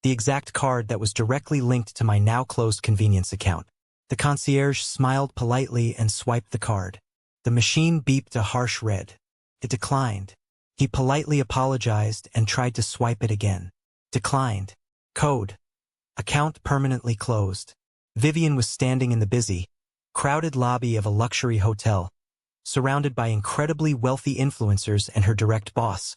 Speaker 1: the exact card that was directly linked to my now-closed convenience account. The concierge smiled politely and swiped the card. The machine beeped a harsh red. It declined. He politely apologized and tried to swipe it again. Declined. Code. Account permanently closed. Vivian was standing in the busy, crowded lobby of a luxury hotel, surrounded by incredibly wealthy influencers and her direct boss,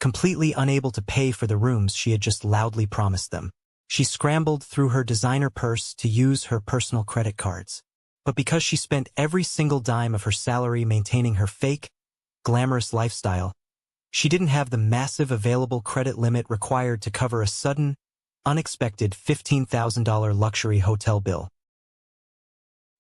Speaker 1: completely unable to pay for the rooms she had just loudly promised them. She scrambled through her designer purse to use her personal credit cards. But because she spent every single dime of her salary maintaining her fake, glamorous lifestyle, she didn't have the massive available credit limit required to cover a sudden, unexpected $15,000 luxury hotel bill.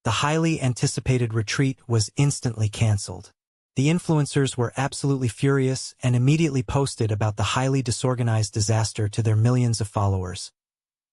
Speaker 1: The highly anticipated retreat was instantly canceled. The influencers were absolutely furious and immediately posted about the highly disorganized disaster to their millions of followers,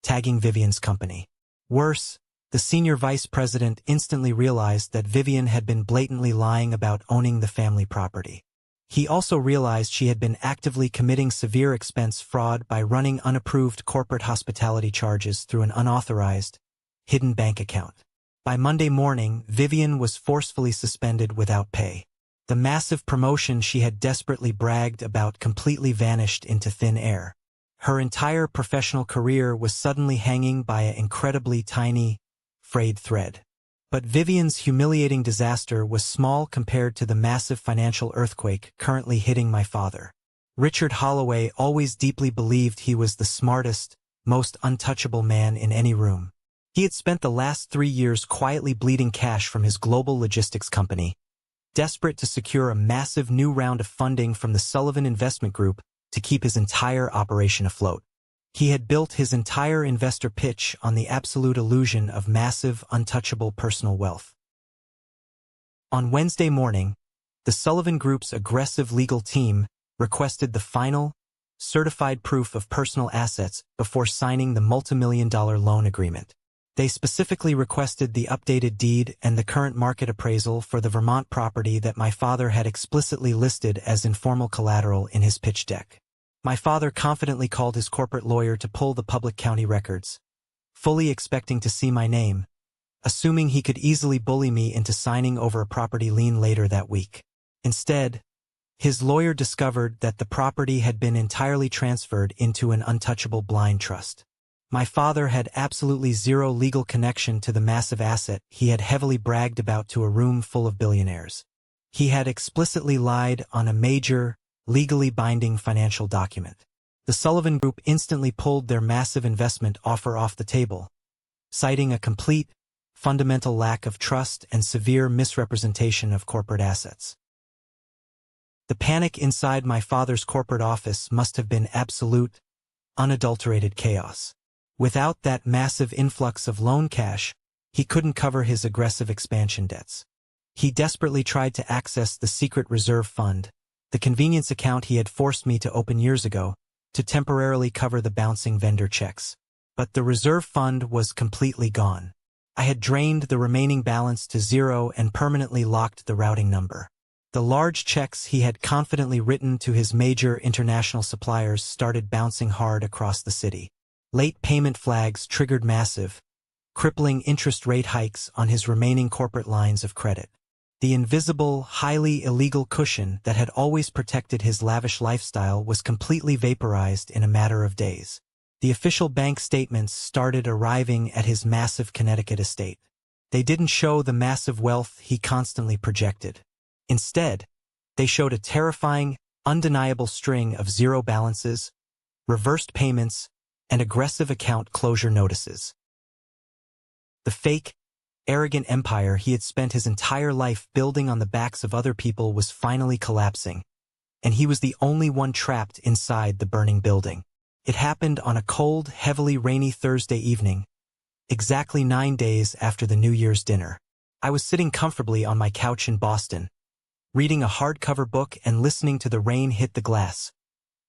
Speaker 1: tagging Vivian's company. Worse, the senior vice president instantly realized that Vivian had been blatantly lying about owning the family property. He also realized she had been actively committing severe expense fraud by running unapproved corporate hospitality charges through an unauthorized, hidden bank account. By Monday morning, Vivian was forcefully suspended without pay. The massive promotion she had desperately bragged about completely vanished into thin air. Her entire professional career was suddenly hanging by an incredibly tiny, frayed thread. But Vivian's humiliating disaster was small compared to the massive financial earthquake currently hitting my father. Richard Holloway always deeply believed he was the smartest, most untouchable man in any room. He had spent the last 3 years quietly bleeding cash from his global logistics company, desperate to secure a massive new round of funding from the Sullivan Investment Group to keep his entire operation afloat. He had built his entire investor pitch on the absolute illusion of massive, untouchable personal wealth. On Wednesday morning, the Sullivan Group's aggressive legal team requested the final, certified proof of personal assets before signing the multimillion-dollar loan agreement. They specifically requested the updated deed and the current market appraisal for the Vermont property that my father had explicitly listed as informal collateral in his pitch deck. My father confidently called his corporate lawyer to pull the public county records, fully expecting to see my name, assuming he could easily bully me into signing over a property lien later that week. Instead, His lawyer discovered that the property had been entirely transferred into an untouchable blind trust. My father had absolutely zero legal connection to the massive asset he had heavily bragged about to a room full of billionaires. He had explicitly lied on a major, legally binding financial document. The Sullivan Group instantly pulled their massive investment offer off the table, citing a complete, fundamental lack of trust and severe misrepresentation of corporate assets. The panic inside my father's corporate office must have been absolute, unadulterated chaos. Without that massive influx of loan cash, he couldn't cover his aggressive expansion debts. He desperately tried to access the secret reserve fund, the convenience account he had forced me to open years ago, to temporarily cover the bouncing vendor checks. But the reserve fund was completely gone. I had drained the remaining balance to zero and permanently locked the routing number. The large checks he had confidently written to his major international suppliers started bouncing hard across the city. Late payment flags triggered massive, crippling interest rate hikes on his remaining corporate lines of credit. The invisible, highly illegal cushion that had always protected his lavish lifestyle was completely vaporized in a matter of days. The official bank statements started arriving at his massive Connecticut estate. They didn't show the massive wealth he constantly projected. Instead, they showed a terrifying, undeniable string of zero balances, reversed payments, and aggressive account closure notices. The fake, arrogant empire he had spent his entire life building on the backs of other people was finally collapsing, and he was the only one trapped inside the burning building. It happened on a cold, heavily rainy Thursday evening, exactly 9 days after the New Year's dinner. I was sitting comfortably on my couch in Boston, reading a hardcover book and listening to the rain hit the glass,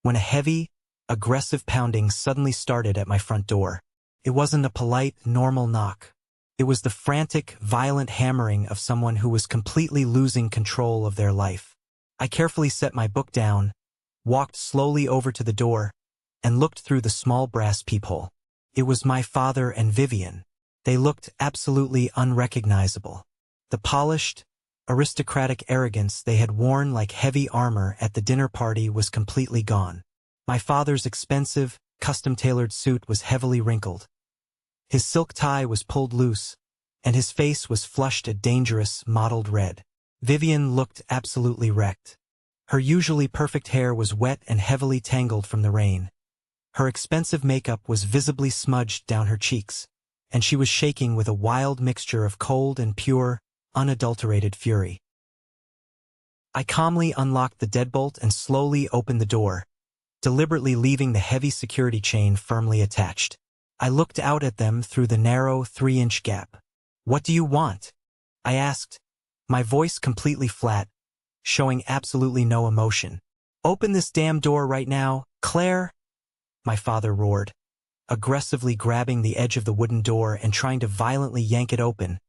Speaker 1: when a heavy, aggressive pounding suddenly started at my front door. It wasn't a polite, normal knock. It was the frantic, violent hammering of someone who was completely losing control of their life. I carefully set my book down, walked slowly over to the door, and looked through the small brass peephole. It was my father and Vivian. They looked absolutely unrecognizable. The polished, aristocratic arrogance they had worn like heavy armor at the dinner party was completely gone. My father's expensive, custom-tailored suit was heavily wrinkled. His silk tie was pulled loose, and his face was flushed a dangerous, mottled red. Vivian looked absolutely wrecked. Her usually perfect hair was wet and heavily tangled from the rain. Her expensive makeup was visibly smudged down her cheeks, and she was shaking with a wild mixture of cold and pure, unadulterated fury. I calmly unlocked the deadbolt and slowly opened the door, deliberately leaving the heavy security chain firmly attached. I looked out at them through the narrow 3-inch gap. "What do you want?" I asked, my voice completely flat, showing absolutely no emotion. "Open this damn door right now, Claire!" my father roared, aggressively grabbing the edge of the wooden door and trying to violently yank it open,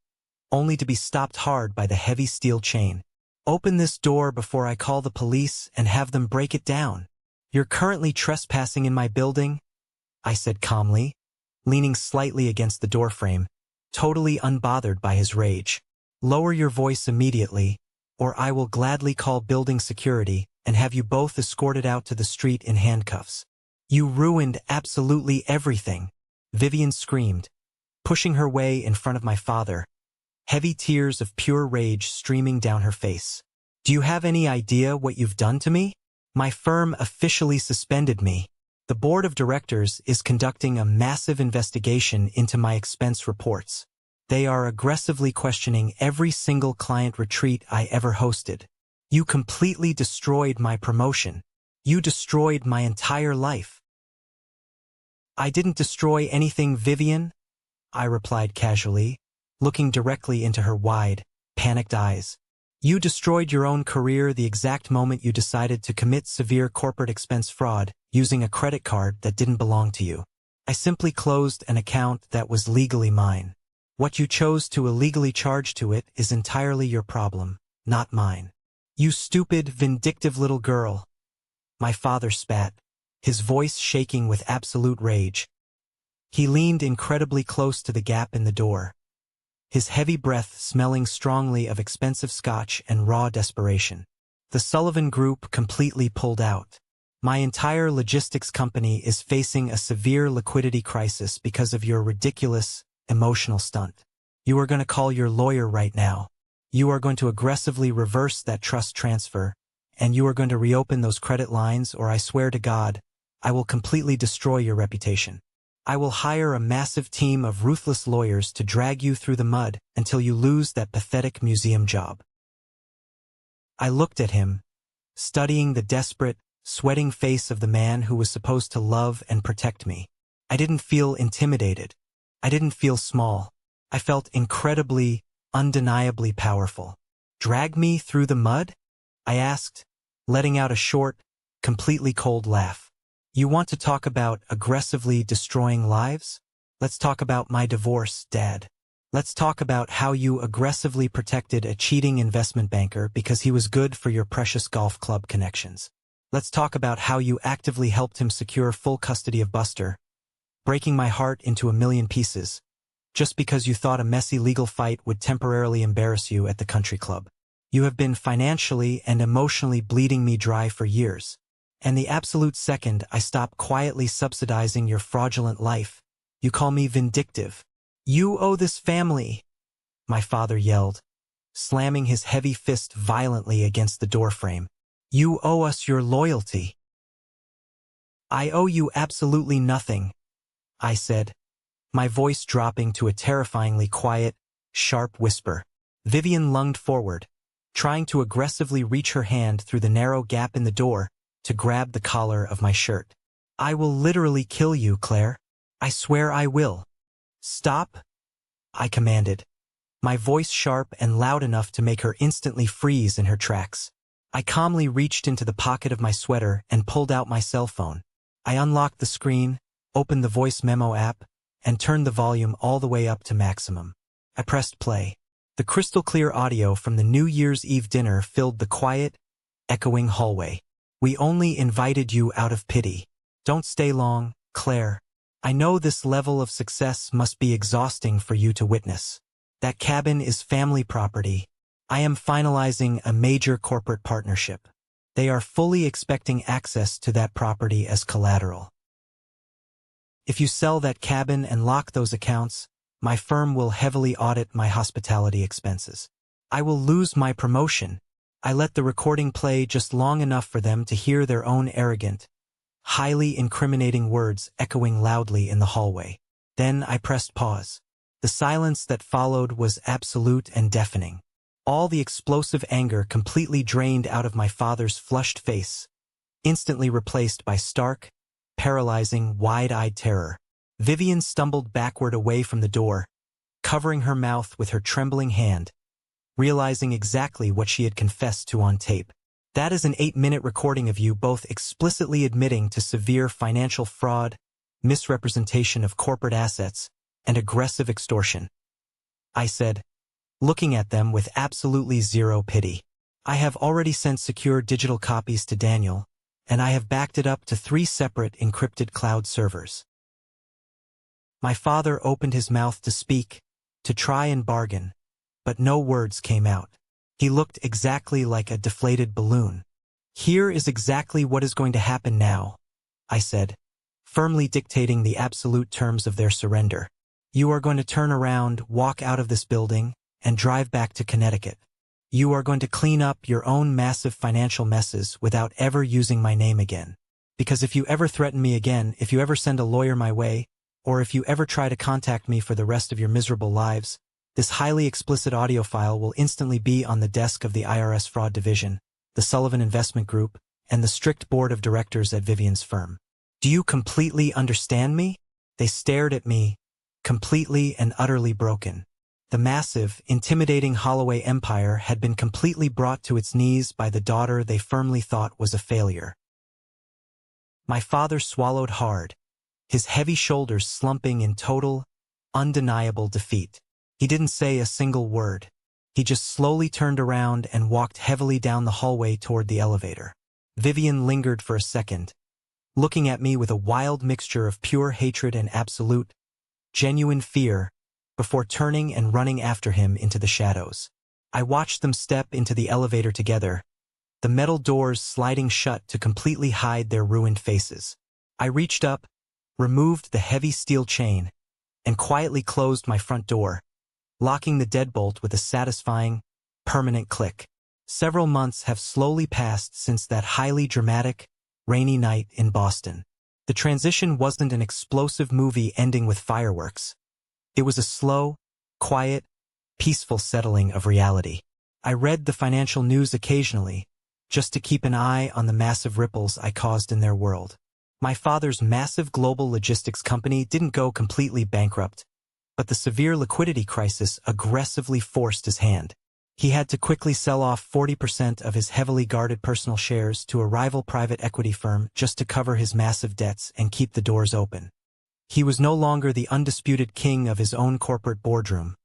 Speaker 1: only to be stopped hard by the heavy steel chain. "Open this door before I call the police and have them break it down. You're currently trespassing in my building," I said calmly, leaning slightly against the doorframe, totally unbothered by his rage. "Lower your voice immediately, or I will gladly call building security and have you both escorted out to the street in handcuffs. You ruined absolutely everything," Vivian screamed, pushing her way in front of my father, heavy tears of pure rage streaming down her face. "Do you have any idea what you've done to me? My firm officially suspended me. The board of directors is conducting a massive investigation into my expense reports. They are aggressively questioning every single client retreat I ever hosted. You completely destroyed my promotion. You destroyed my entire life." "I didn't destroy anything, Vivian," I replied casually, looking directly into her wide, panicked eyes. "You destroyed your own career the exact moment you decided to commit severe corporate expense fraud using a credit card that didn't belong to you. I simply closed an account that was legally mine. What you chose to illegally charge to it is entirely your problem, not mine. You stupid, vindictive little girl." My father spat, his voice shaking with absolute rage. He leaned incredibly close to the gap in the door, his heavy breath smelling strongly of expensive scotch and raw desperation. The Sullivan Group completely pulled out. My entire logistics company is facing a severe liquidity crisis because of your ridiculous, emotional stunt. You are going to call your lawyer right now. You are going to aggressively reverse that trust transfer, and you are going to reopen those credit lines, or I swear to God, I will completely destroy your reputation. I will hire a massive team of ruthless lawyers to drag you through the mud until you lose that pathetic museum job. I looked at him, studying the desperate, sweating face of the man who was supposed to love and protect me. I didn't feel intimidated. I didn't feel small. I felt incredibly, undeniably powerful. Drag me through the mud? I asked, letting out a short, completely cold laugh. You want to talk about aggressively destroying lives? Let's talk about my divorce, Dad. Let's talk about how you aggressively protected a cheating investment banker because he was good for your precious golf club connections. Let's talk about how you actively helped him secure full custody of Buster, breaking my heart into a million pieces, just because you thought a messy legal fight would temporarily embarrass you at the country club. You have been financially and emotionally bleeding me dry for years, and the absolute second I stop quietly subsidizing your fraudulent life, you call me vindictive. You owe this family, my father yelled, slamming his heavy fist violently against the doorframe. You owe us your loyalty. I owe you absolutely nothing, I said, my voice dropping to a terrifyingly quiet, sharp whisper. Vivian lunged forward, trying to aggressively reach her hand through the narrow gap in the door to grab the collar of my shirt. I will literally kill you, Claire. I swear I will. Stop, I commanded, my voice sharp and loud enough to make her instantly freeze in her tracks. I calmly reached into the pocket of my sweater and pulled out my cell phone. I unlocked the screen, opened the voice memo app, and turned the volume all the way up to maximum. I pressed play. The crystal-clear audio from the New Year's Eve dinner filled the quiet, echoing hallway. We only invited you out of pity. Don't stay long, Claire. I know this level of success must be exhausting for you to witness. That cabin is family property. I am finalizing a major corporate partnership. They are fully expecting access to that property as collateral. If you sell that cabin and lock those accounts, my firm will heavily audit my hospitality expenses. I will lose my promotion. I let the recording play just long enough for them to hear their own arrogant, highly incriminating words echoing loudly in the hallway. Then I pressed pause. The silence that followed was absolute and deafening. All the explosive anger completely drained out of my father's flushed face, instantly replaced by stark, paralyzing, wide-eyed terror. Vivian stumbled backward away from the door, covering her mouth with her trembling hand, realizing exactly what she had confessed to on tape. That is an 8-minute recording of you both explicitly admitting to severe financial fraud, misrepresentation of corporate assets, and aggressive extortion, I said, looking at them with absolutely zero pity. I have already sent secure digital copies to Daniel, and I have backed it up to 3 separate encrypted cloud servers. My father opened his mouth to speak, to try and bargain, but no words came out. He looked exactly like a deflated balloon. Here is exactly what is going to happen now, I said, firmly dictating the absolute terms of their surrender. You are going to turn around, walk out of this building, and drive back to Connecticut. You are going to clean up your own massive financial messes without ever using my name again. Because if you ever threaten me again, if you ever send a lawyer my way, or if you ever try to contact me for the rest of your miserable lives, this highly explicit audio file will instantly be on the desk of the IRS Fraud Division, the Sullivan Investment Group, and the strict board of directors at Vivian's firm. Do you completely understand me? They stared at me, completely and utterly broken. The massive, intimidating Holloway empire had been completely brought to its knees by the daughter they firmly thought was a failure. My father swallowed hard, his heavy shoulders slumping in total, undeniable defeat. He didn't say a single word. He just slowly turned around and walked heavily down the hallway toward the elevator. Vivian lingered for a second, looking at me with a wild mixture of pure hatred and absolute, genuine fear, before turning and running after him into the shadows. I watched them step into the elevator together, the metal doors sliding shut to completely hide their ruined faces. I reached up, removed the heavy steel chain, and quietly closed my front door, locking the deadbolt with a satisfying, permanent click. Several months have slowly passed since that highly dramatic, rainy night in Boston. The transition wasn't an explosive movie ending with fireworks. It was a slow, quiet, peaceful settling of reality. I read the financial news occasionally, just to keep an eye on the massive ripples I caused in their world. My father's massive global logistics company didn't go completely bankrupt, but the severe liquidity crisis aggressively forced his hand. He had to quickly sell off 40% of his heavily guarded personal shares to a rival private equity firm just to cover his massive debts and keep the doors open. He was no longer the undisputed king of his own corporate boardroom.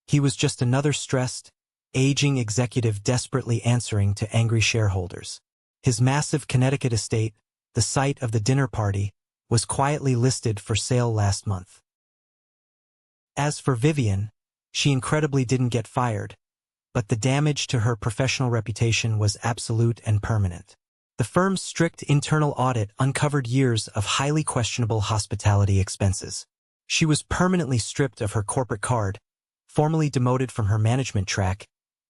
Speaker 1: He was just another stressed, aging executive desperately answering to angry shareholders. His massive Connecticut estate, the site of the dinner party, was quietly listed for sale last month. As for Vivian, she incredibly didn't get fired, but the damage to her professional reputation was absolute and permanent. The firm's strict internal audit uncovered years of highly questionable hospitality expenses. She was permanently stripped of her corporate card, formally demoted from her management track,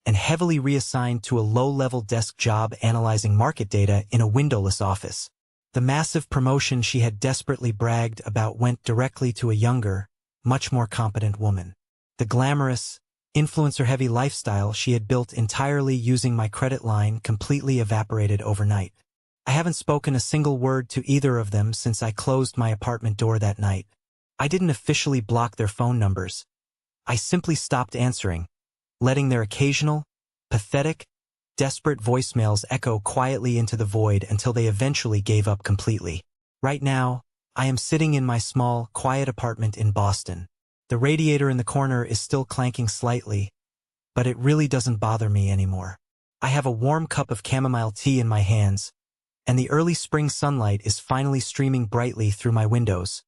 Speaker 1: and heavily reassigned to a low-level desk job analyzing market data in a windowless office. The massive promotion she had desperately bragged about went directly to a younger, much more competent woman. The glamorous, influencer-heavy lifestyle she had built entirely using my credit line completely evaporated overnight. I haven't spoken a single word to either of them since I closed my apartment door that night. I didn't officially block their phone numbers. I simply stopped answering, letting their occasional, pathetic, desperate voicemails echo quietly into the void until they eventually gave up completely. Right now, I am sitting in my small, quiet apartment in Boston. The radiator in the corner is still clanking slightly, but it really doesn't bother me anymore. I have a warm cup of chamomile tea in my hands, and the early spring sunlight is finally streaming brightly through my windows,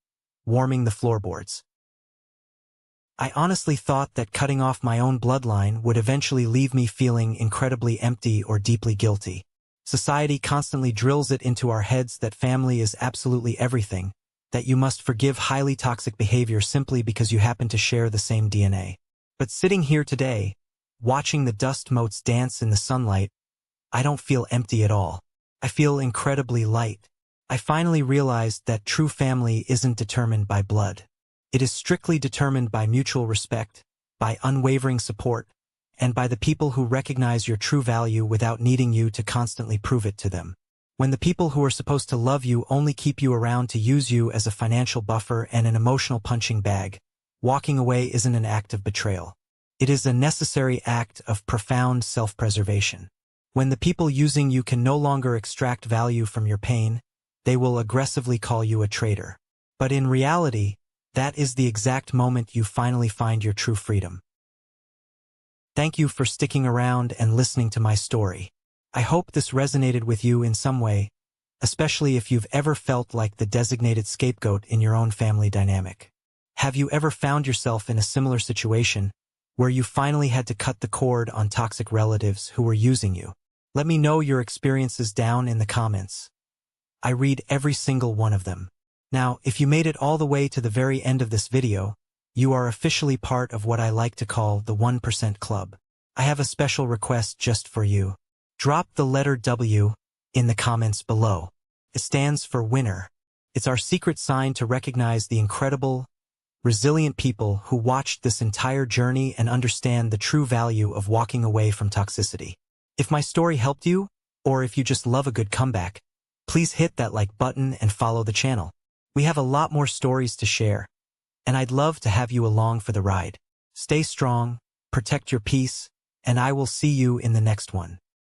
Speaker 1: warming the floorboards. I honestly thought that cutting off my own bloodline would eventually leave me feeling incredibly empty or deeply guilty. Society constantly drills it into our heads that family is absolutely everything, that you must forgive highly toxic behavior simply because you happen to share the same DNA. But sitting here today, watching the dust motes dance in the sunlight, I don't feel empty at all. I feel incredibly light. I finally realized that true family isn't determined by blood. It is strictly determined by mutual respect, by unwavering support, and by the people who recognize your true value without needing you to constantly prove it to them. When the people who are supposed to love you only keep you around to use you as a financial buffer and an emotional punching bag, walking away isn't an act of betrayal. It is a necessary act of profound self-preservation. When the people using you can no longer extract value from your pain, they will aggressively call you a traitor. But in reality, that is the exact moment you finally find your true freedom. Thank you for sticking around and listening to my story. I hope this resonated with you in some way, especially if you've ever felt like the designated scapegoat in your own family dynamic. Have you ever found yourself in a similar situation where you finally had to cut the cord on toxic relatives who were using you? Let me know your experiences down in the comments. I read every single one of them. Now, if you made it all the way to the very end of this video, you are officially part of what I like to call the 1% Club. I have a special request just for you. Drop the letter W in the comments below. It stands for winner. It's our secret sign to recognize the incredible, resilient people who watched this entire journey and understand the true value of walking away from toxicity. If my story helped you, or if you just love a good comeback, please hit that like button and follow the channel. We have a lot more stories to share, and I'd love to have you along for the ride. Stay strong, protect your peace, and I will see you in the next one.